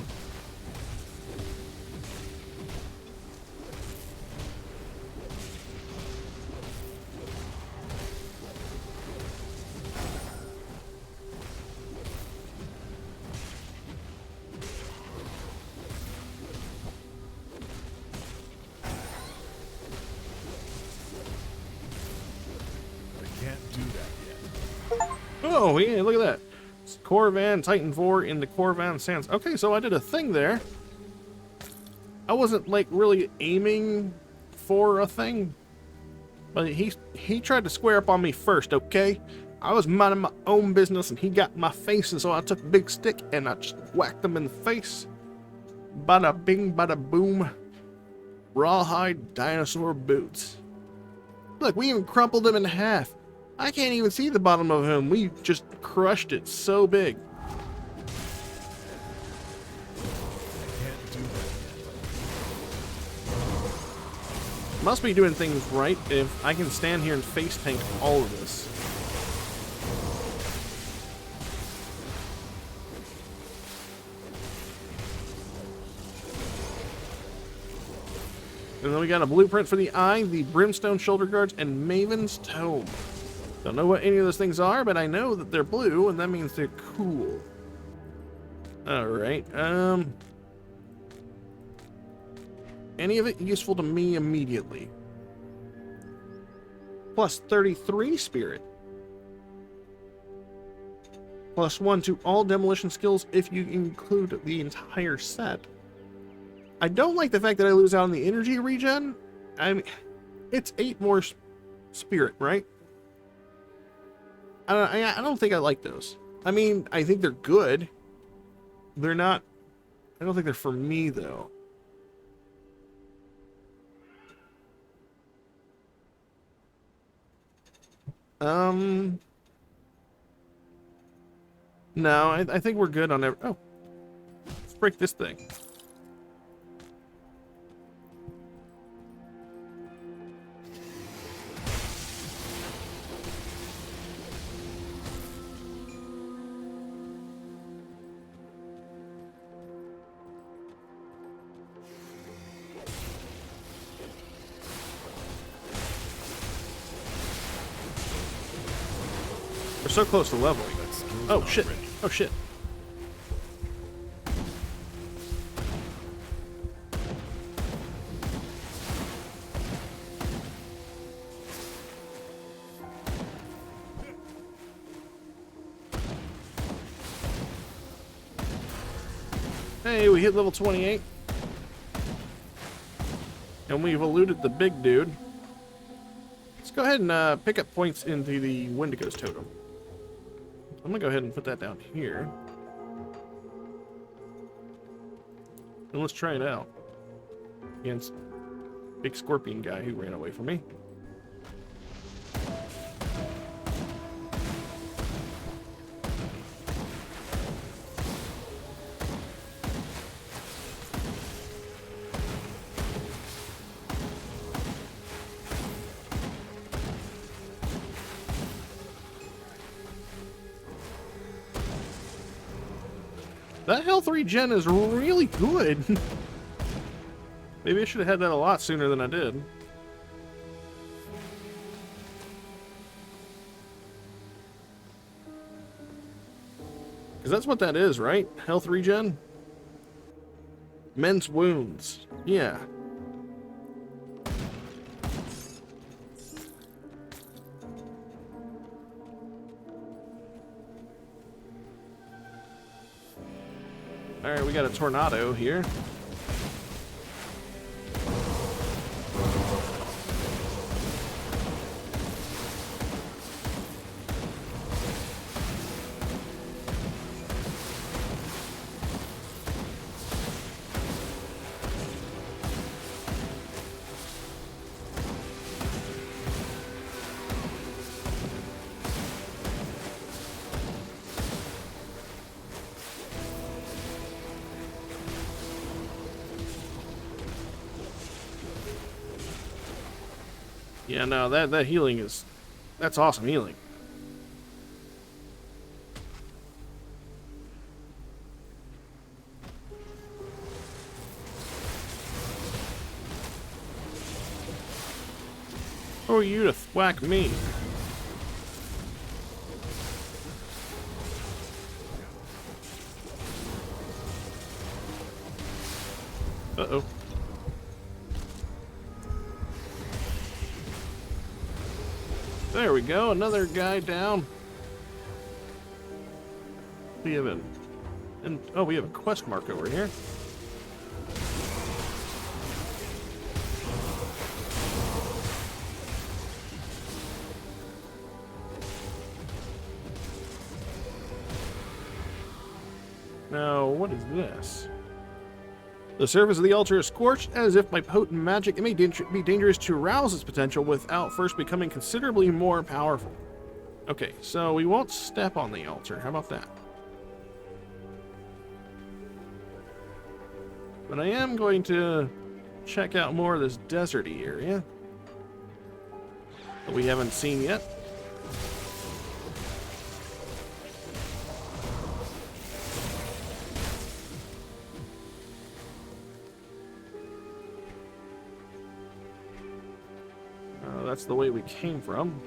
Oh, yeah, look at that. It's Corvan Titan 4 in the Corvan Sands. Okay, so I did a thing there. I wasn't, like, really aiming for a thing. But he tried to square up on me first, okay? I was minding my own business, and he got in my face, and so I took a big stick, and I just whacked him in the face. Bada bing, bada boom. Rawhide dinosaur boots. Look, we even crumpled him in half. I can't even see the bottom of him. We just crushed it so big. Can't do that. Must be doing things right if I can stand here and face tank all of this. And then we got a blueprint for the eye, the brimstone shoulder guards, and Maven's tome. Don't know what any of those things are, but I know that they're blue, and that means they're cool. Alright, any of it useful to me immediately? Plus 33 spirit. Plus 1 to all demolition skills if you include the entire set. I don't like the fact that I lose out on the energy regen. I mean, it's 8 more spirit, right? I don't think I like those. I mean, I think they're good. They're not... I don't think they're for me, though. No, I think we're good on every... Oh. Let's break this thing. We're so close to leveling. Oh shit. Oh shit. Hey, we hit level 28. And we've eluded the big dude. Let's go ahead and pick up points into the Wendigo's totem. I'm gonna go ahead and put that down here. And let's try it out against big scorpion guy who ran away from me. That health regen is really good. Maybe I should have had that a lot sooner than I did. Because that's what that is, right? Health regen? Men's wounds. Yeah. Alright, we got a tornado here. Yeah, no, that healing is... That's awesome healing. Who are you to thwack me? Uh-oh. There we go, another guy down. we have oh, we have a quest mark over here. Now, what is this? The surface of the altar is scorched, as if by potent magic. It may be dangerous to arouse its potential without first becoming considerably more powerful. Okay, so we won't step on the altar. How about that? But I am going to check out more of this deserty area that we haven't seen yet. That's the way we came from.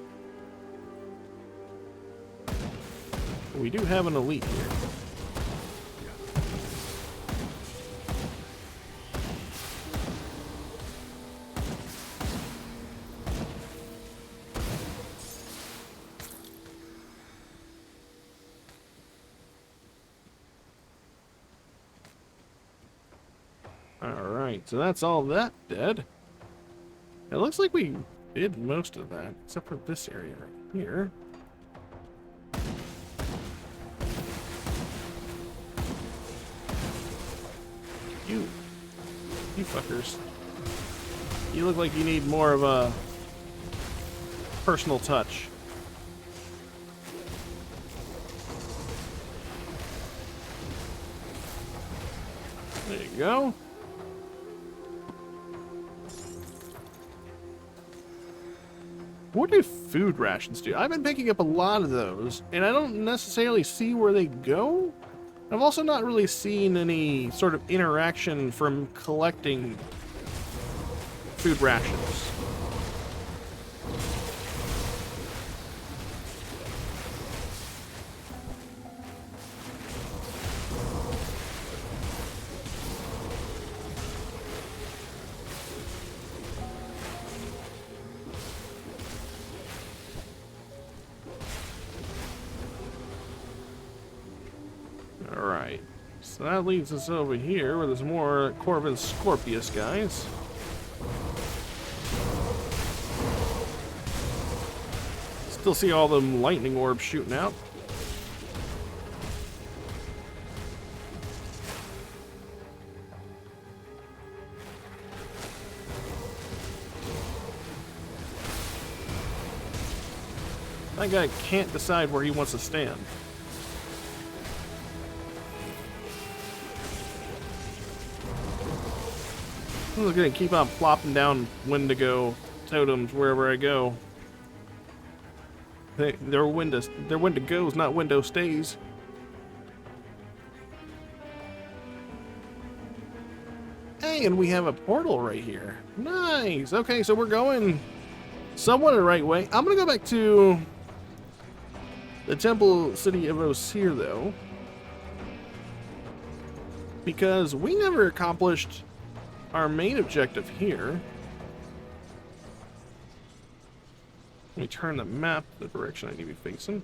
We do have an elite here. Alright, so that's all that dead. It looks like we did most of that, except for this area right here. You fuckers. You look like you need more of a personal touch. There you go. What do food rations do? I've been picking up a lot of those, and I don't necessarily see where they go. I've also not really seen any sort of interaction from collecting food rations. Alright, so that leads us over here where there's more Corvin Scorpius guys. Still see all them lightning orbs shooting out. That guy can't decide where he wants to stand. I'm just gonna keep on plopping down Wendigo totems wherever I go. They're Wendigos, not window stays. Hey, and we have a portal right here. Nice. Okay, so we're going somewhat the right way. I'm gonna go back to the temple city of Osir, though, because we never accomplished our main objective here. Let me turn the map the direction I need to be facing.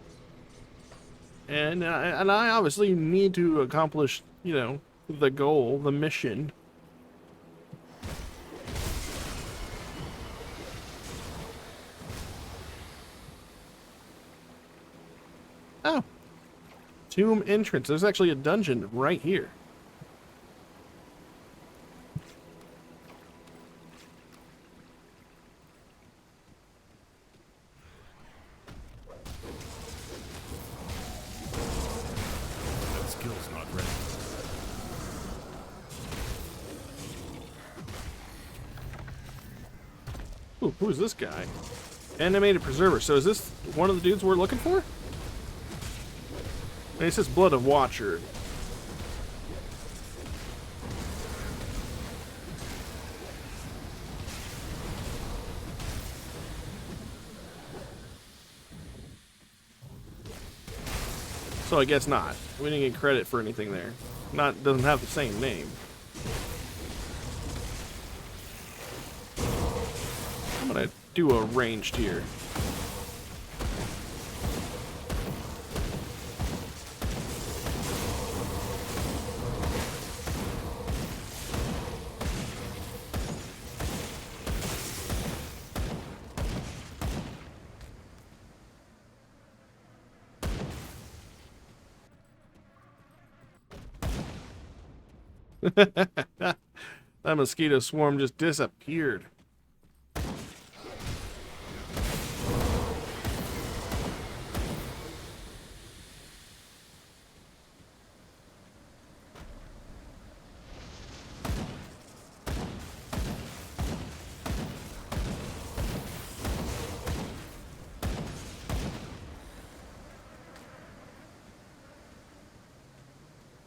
And I obviously need to accomplish, you know, the goal, the mission. Oh. Tomb entrance. There's actually a dungeon right here. Ooh, who is this guy? Animated Preserver. So is this one of the dudes we're looking for? It says Blood of Watcher. So I guess not. We didn't get credit for anything there. Doesn't have the same name. I'm gonna do a ranged here. That mosquito swarm just disappeared.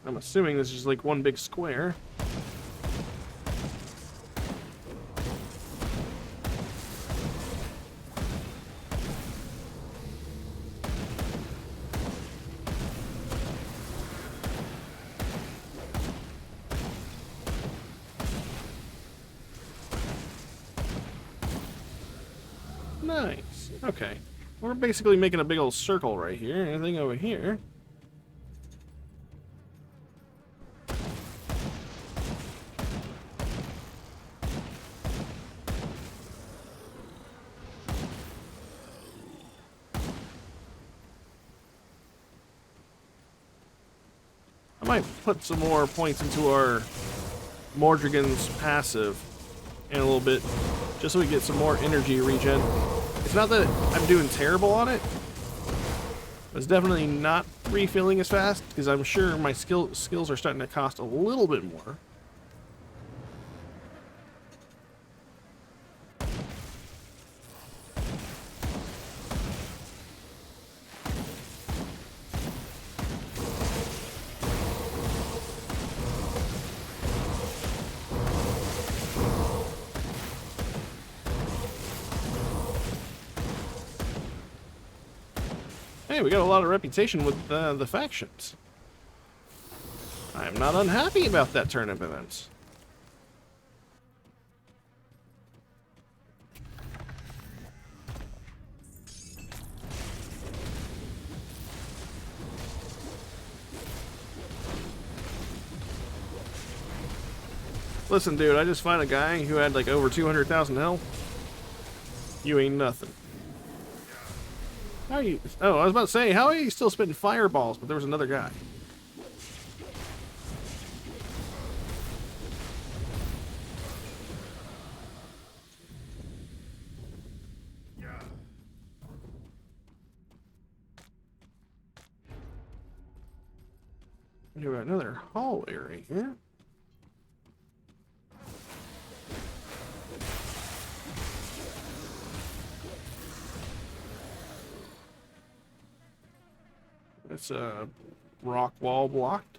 I'm assuming this is like one big square. Nice. Okay. We're basically making a big old circle right here. Anything over here? I might put some more points into our Mordrigan's passive in a little bit, just so we get some more energy regen. It's not that I'm doing terrible on it. It's definitely not refilling as fast, because I'm sure my skills are starting to cost a little bit more. Hey, we got a lot of reputation with the factions. I'm not unhappy about that turn of events. Listen, dude, I just found a guy who had like over 200,000 health. You ain't nothing. How are you? Oh, I was about to say, how are you still spitting fireballs? But there was another guy. We got another hallway right here. It's a rock wall blocked.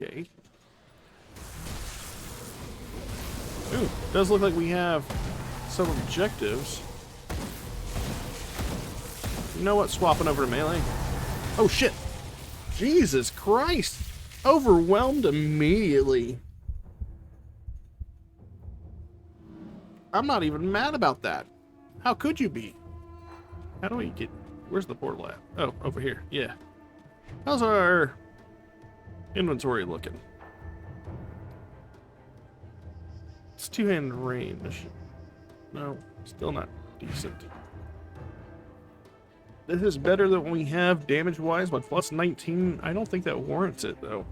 Okay. Ooh, does look like we have some objectives. You know what? Swapping over to melee. Oh shit! Jesus Christ! Overwhelmed immediately. I'm not even mad about that. How could you be? How do we get... Where's the portal at? Oh, over here. Yeah. How's our inventory looking? It's two-hand range. No, still not decent. This is better than what we have damage-wise, but plus 19, I don't think that warrants it, though.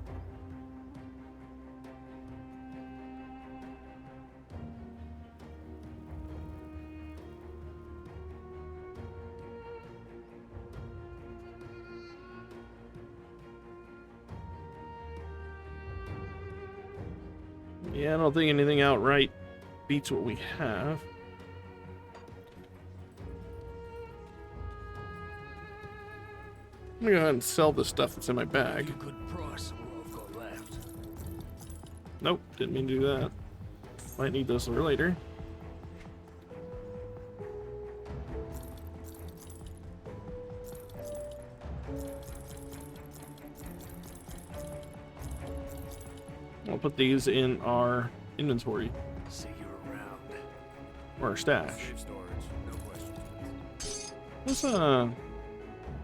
Yeah, I don't think anything outright beats what we have. I'm gonna go ahead and sell the stuff that's in my bag. Nope, didn't mean to do that. Might need those for later. I'll put these in our inventory. See you around. Or our stash. Safe storage, no questions.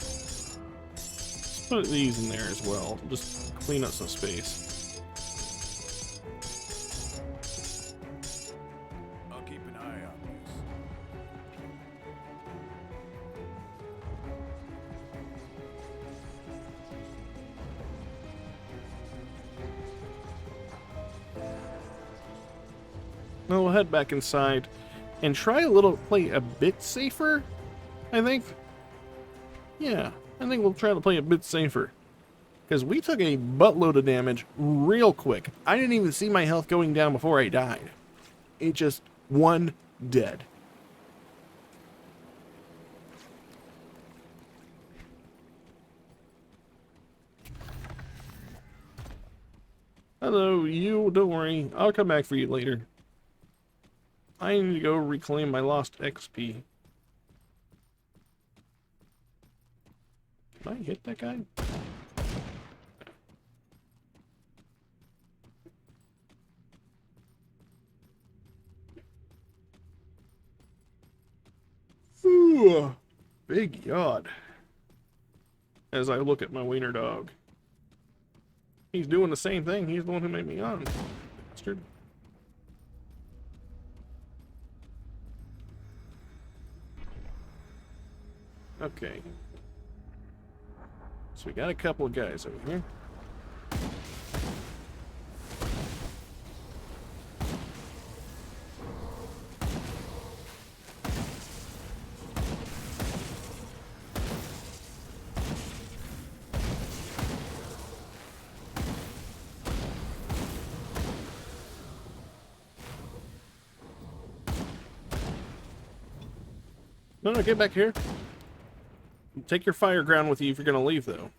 Let's put these in there as well. Just clean up some space. I'll keep an eye on this. Now we'll head back inside and try play a bit safer, I think. Yeah, I think we'll try to play a bit safer. Because we took a buttload of damage real quick. I didn't even see my health going down before I died. It just one dead. Hello, you. Don't worry. I'll come back for you later. I need to go reclaim my lost XP. Can I hit that guy? Ooh, big yod. As I look at my wiener dog. He's doing the same thing. He's the one who made me on. Bastard. Okay. So we got a couple of guys over here. No, get back here. Take your fire ground with you if you're gonna leave, though.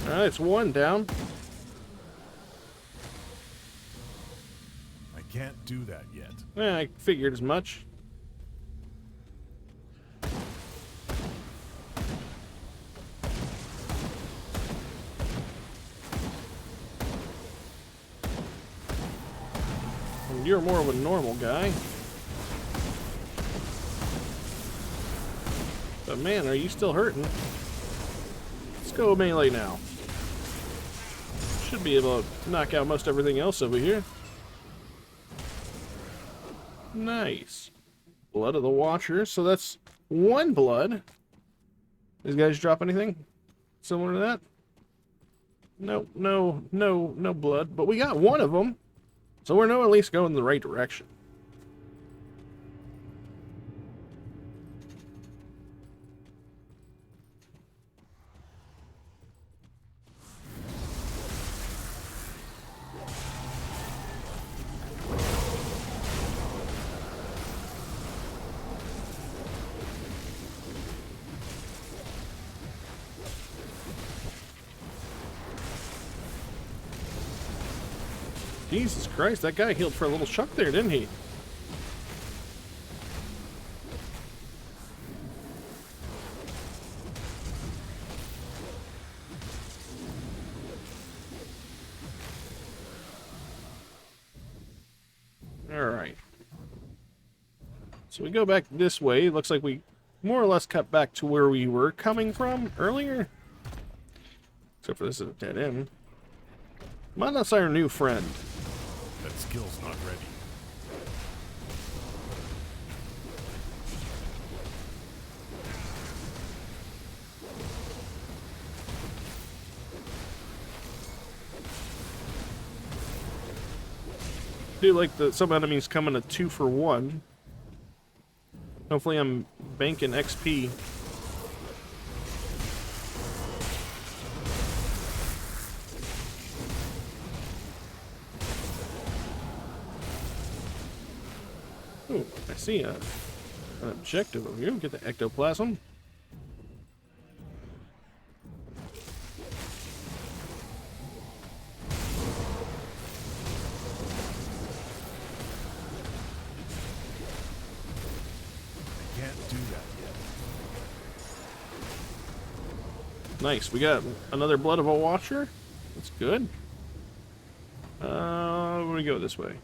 Alright, it's one down. Can't do that yet. Yeah, I figured as much. And you're more of a normal guy. But man, are you still hurting? Let's go melee now. Should be able to knock out most everything else over here. Nice. Blood of the Watcher. So that's one blood. These guys drop anything similar to that? No blood. But we got one of them. So we're at least going in the right direction. Jesus Christ, that guy healed for a little chuck there, didn't he? Alright. So we go back this way. Looks like we more or less cut back to where we were coming from earlier. Except for this is a dead end. Might not say our new friend. That skill's not ready. I do like that some enemies come in a 2 for 1. Hopefully I'm banking XP. Ooh, I see an objective over here. Get the ectoplasm. Can't do that yet. Nice. We got another Blood of a Watcher. That's good. Where do we go this way?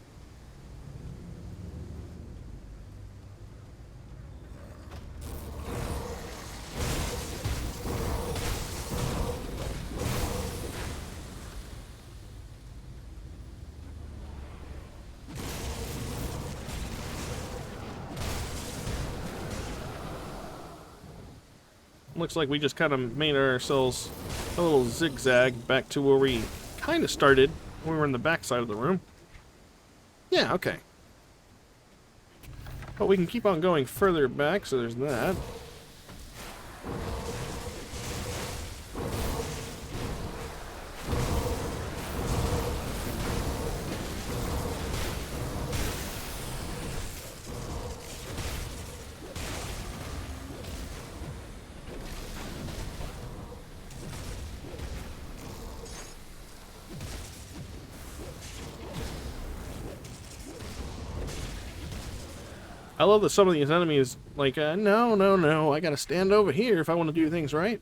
Looks like we just kind of made ourselves a little zigzag back to where we kind of started when we were in the back side of the room. Yeah, okay. But we can keep on going further back, so there's that. I love that some of these enemies, like, no, no, no, I gotta stand over here if I want to do things right.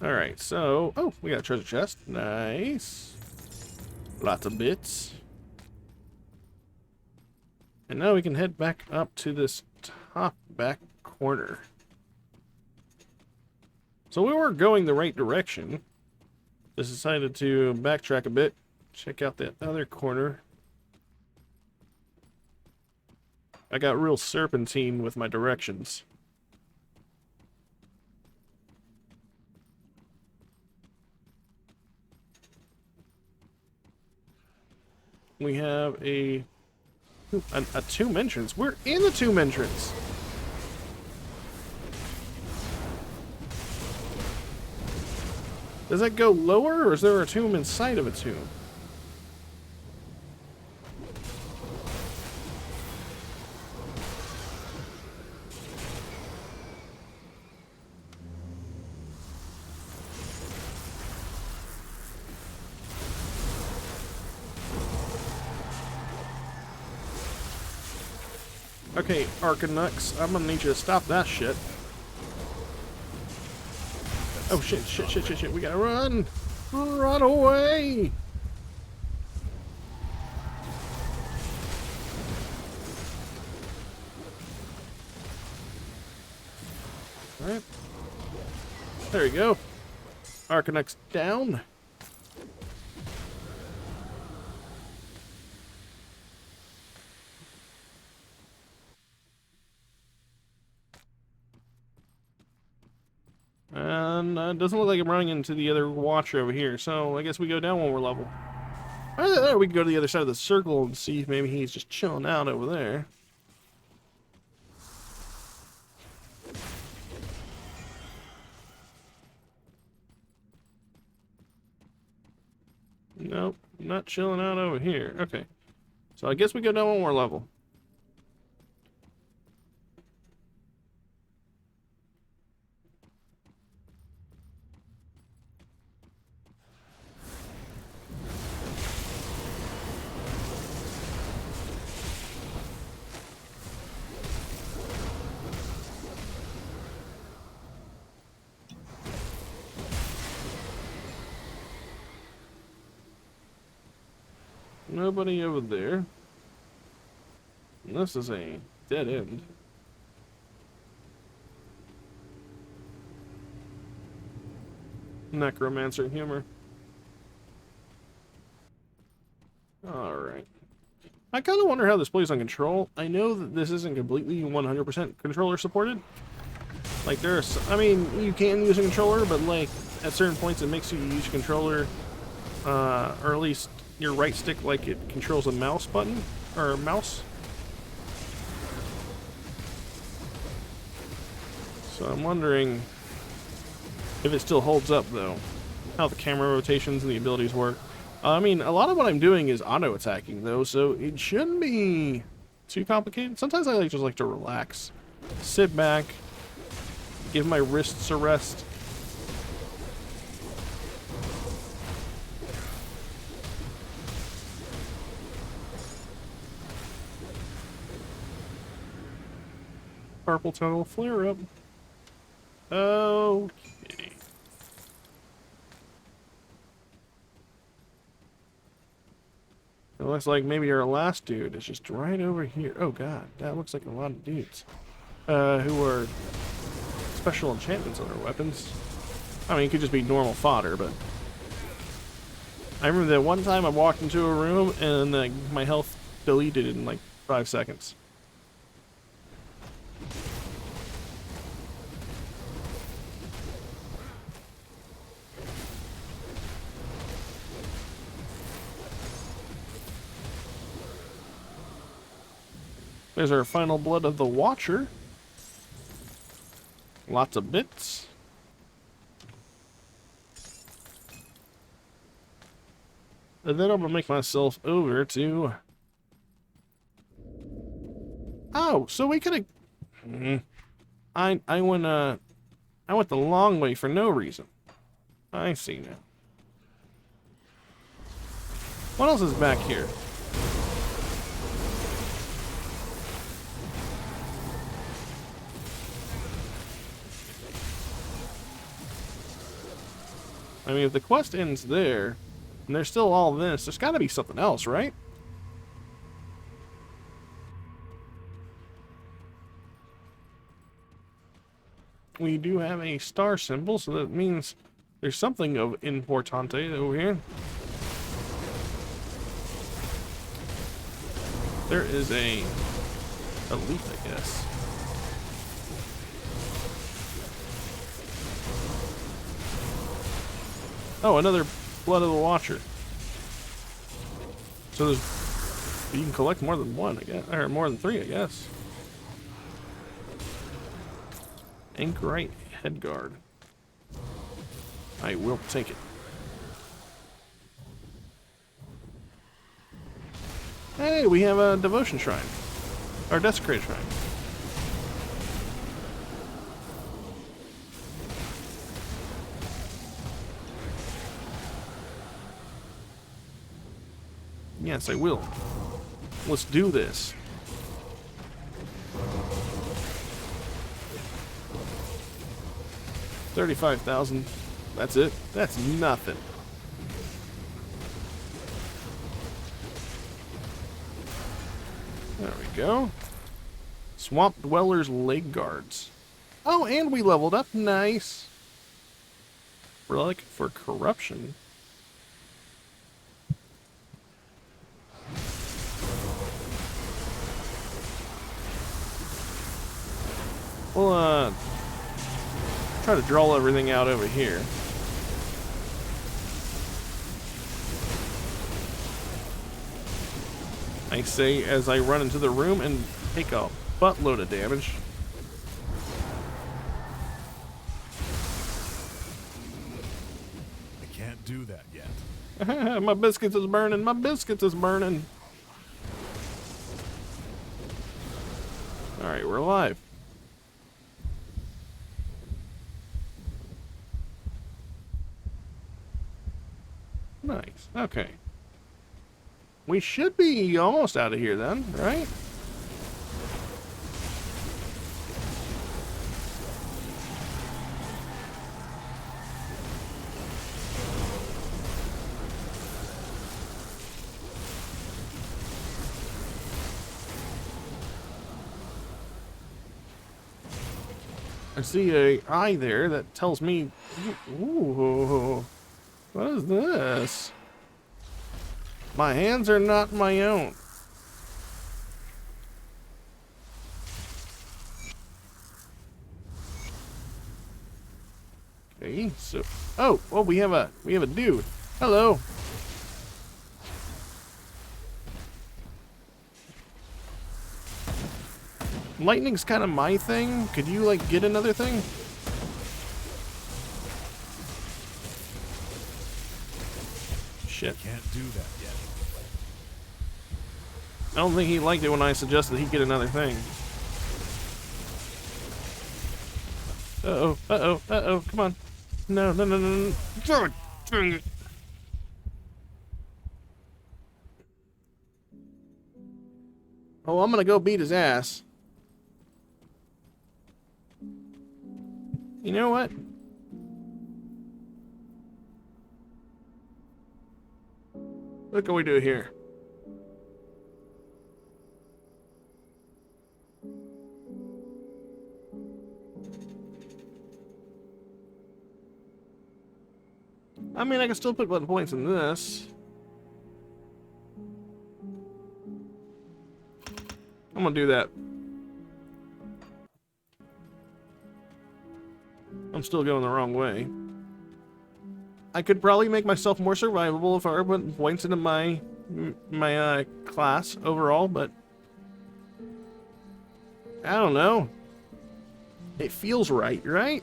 Alright, so... Oh, we got a treasure chest. Nice. Lots of bits. And now we can head back up to this top back corner. So we were going the right direction. Just decided to backtrack a bit. Check out that other corner. I got real serpentine with my directions. We have a tomb entrance. We're in the tomb entrance. Does that go lower, or is there a tomb inside of a tomb? Okay, Arcanux, I'm gonna need you to stop that shit. Oh shit, shit, shit, shit, shit, we gotta run! Run away! Alright. There we go. Arcanux down. And it doesn't look like I'm running into the other watcher over here, so I guess we go down one more level. There, we can go to the other side of the circle and see if maybe he's just chilling out over there. Nope, not chilling out over here. Okay, so I guess we go down one more level. Nobody over there. And this is a dead end. Necromancer humor. Alright. I kind of wonder how this plays on control. I know that this isn't completely 100% controller supported. Like there's, I mean, you can use a controller, but like at certain points it makes you use a controller, or at least your right stick like it controls a mouse button, or mouse. So I'm wondering if it still holds up though, how the camera rotations and the abilities work. I mean, a lot of what I'm doing is auto-attacking though, so it shouldn't be too complicated. Sometimes I just like to relax, sit back, give my wrists a rest. Purple tunnel flare up. Okay. It looks like maybe our last dude is just right over here. Oh god, that looks like a lot of dudes. Who are special enchantments on their weapons. I mean, it could just be normal fodder, but... I remember that one time I walked into a room and my health deleted in like 5 seconds. There's our final blood of the Watcher. Lots of bits. And then I'm gonna make myself over to... Oh, so we could have... I went the long way for no reason. I see now. What else is back here? I mean, if the quest ends there, and there's still all this, there's gotta be something else, right? We do have a star symbol, so that means there's something of importante over here. There is a leaf, I guess. Oh, another Blood of the Watcher. So there's... You can collect more than one, I guess. Or more than three, I guess. Anchorite Headguard. I will take it. Hey, we have a devotion shrine. Or desecrated shrine. Yes, I will. Let's do this. $35,000. That's it. That's nothing. There we go. Swamp Dwellers Leg Guards. Oh, and we leveled up. Nice. Relic for Corruption. We'll, try to draw everything out over here. I say as I run into the room and take a buttload of damage. I can't do that yet. My biscuits is burning. My biscuits is burning. Alright, we're alive. Nice. Okay. We should be almost out of here then, right? I see a eye there that tells me... Ooh, what is this? My hands are not my own. Okay, so... Oh, well, we have a dude. Hello. Lightning's kind of my thing. Could you, like, get another thing? Shit. Can't do that yet. I don't think he liked it when I suggested he get another thing. Uh-oh, uh-oh, uh-oh, come on. No, no, no, no, no. God dang it. Oh, I'm gonna go beat his ass. You know what? What can we do here? I mean, I can still put button points in this. I'm gonna do that. I'm still going the wrong way. I could probably make myself more survivable if I were putting points into my class overall, but I don't know. It feels right, right?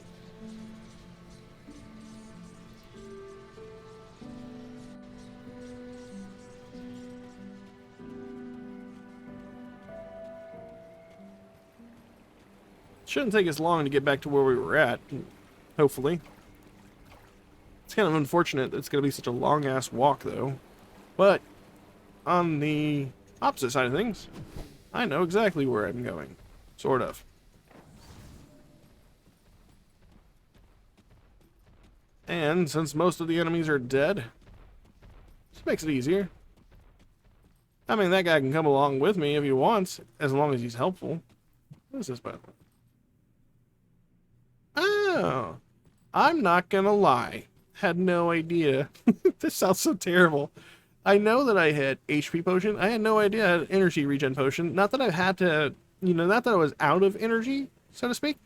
Shouldn't take us long to get back to where we were at, hopefully. It's kind of unfortunate that it's going to be such a long-ass walk, though. But, on the opposite side of things, I know exactly where I'm going. Sort of. And, since most of the enemies are dead, this makes it easier. I mean, that guy can come along with me if he wants, as long as he's helpful. What is this button? Oh, I'm not gonna lie. Had no idea. This sounds so terrible. I know that I had HP potion. I had no idea I had energy regen potion. Not that I had to, not that I was out of energy, so to speak.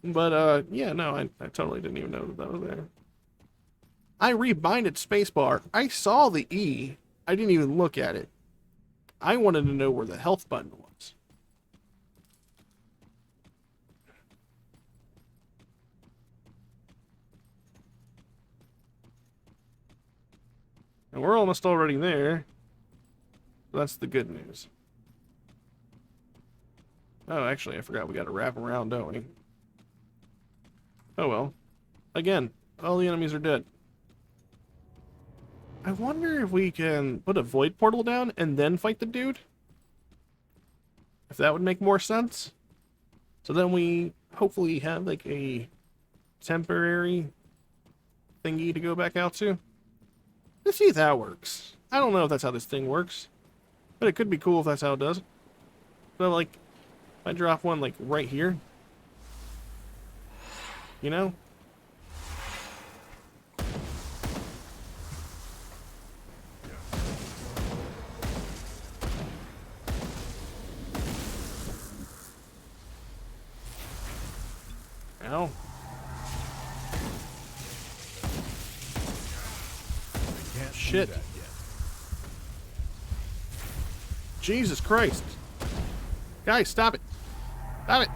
But, yeah, no, I totally didn't even know that was there. I rebinded spacebar. I saw the E. I didn't even look at it. I wanted to know where the health button was. And we're almost already there. That's the good news. Oh, actually, I forgot we got to wrap around, don't we? Oh well. Again, all the enemies are dead. I wonder if we can put a void portal down and then fight the dude? If that would make more sense? So then we hopefully have like a temporary thingy to go back out to. Let's see if that works. I don't know if that's how this thing works, but it could be cool if that's how it does. But like, if I drop one like right here, you know? Ow. Shit. Jesus Christ. Guys, stop it. Stop it.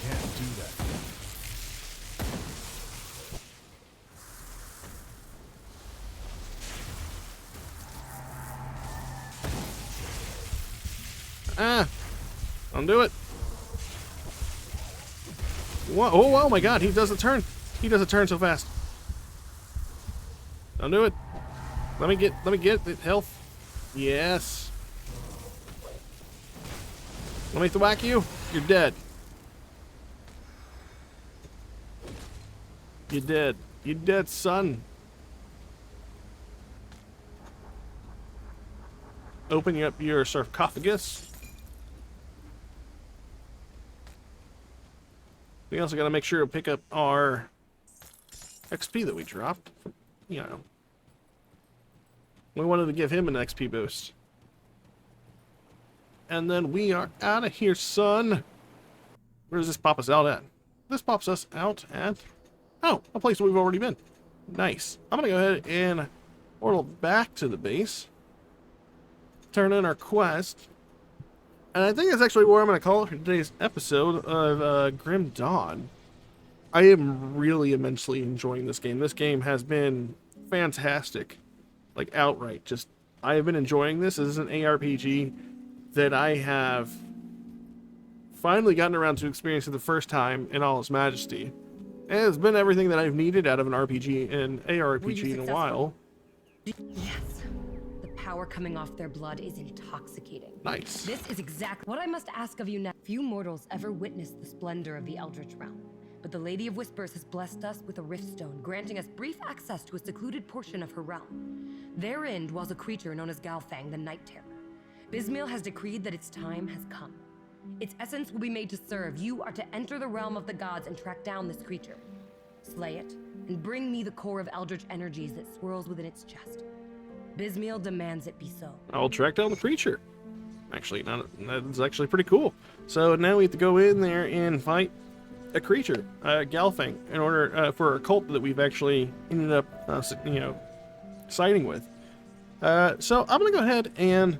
Can't do that. Ah. Don't do it. What? Oh my god, he does a turn. He does a turn so fast. Don't do it. Let me get the health. Yes. Let me thwack you. You're dead. You're dead. You're dead, son. Open up your sarcophagus. We also got to make sure to pick up our XP that we dropped. You know. We wanted to give him an XP boost. And then we are out of here, son. Where does this pop us out at? This pops us out at... Oh, a place we've already been. Nice. I'm going to go ahead and portal back to the base. Turn in our quest. And I think that's actually what I'm going to call it for today's episode of Grim Dawn. I am really immensely enjoying this game. This game has been fantastic. Like, outright. Just, I have been enjoying this. This is an ARPG that I have finally gotten around to experiencing the first time in all its majesty. And it's been everything that I've needed out of an RPG and ARPG in a while. Yes. The power coming off their blood is intoxicating. Nice. This is exactly what I must ask of you now. Few mortals ever witnessed the splendor of the Eldritch Realm, but the Lady of Whispers has blessed us with a rift stone, granting us brief access to a secluded portion of her realm. Therein dwells a creature known as Galfang, the Night Terror. Bismail has decreed that its time has come. Its essence will be made to serve. You are to enter the realm of the gods and track down this creature. Slay it, and bring me the core of eldritch energies that swirls within its chest. Bismail demands it be so. I'll track down the creature. Actually, that's actually pretty cool. So now we have to go in there and fight a creature, Galfang, in order for a cult that we've actually ended up, siding with. So I'm gonna go ahead and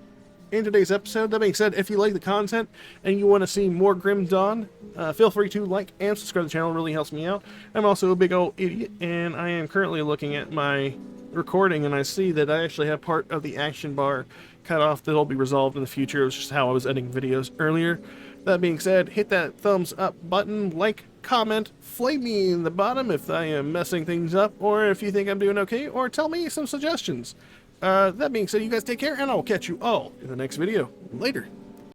in today's episode. That being said, if you like the content and you want to see more Grim Dawn, feel free to like and subscribe to the channel. It really helps me out. I'm also a big old idiot, and I am currently looking at my recording, and I see that I actually have part of the action bar cut off that'll be resolved in the future. It was just how I was editing videos earlier. That being said, hit that thumbs up button, like, comment, flame me in the bottom if I am messing things up, or if you think I'm doing okay, or tell me some suggestions. That being said, you guys take care, and I'll catch you all in the next video. Later.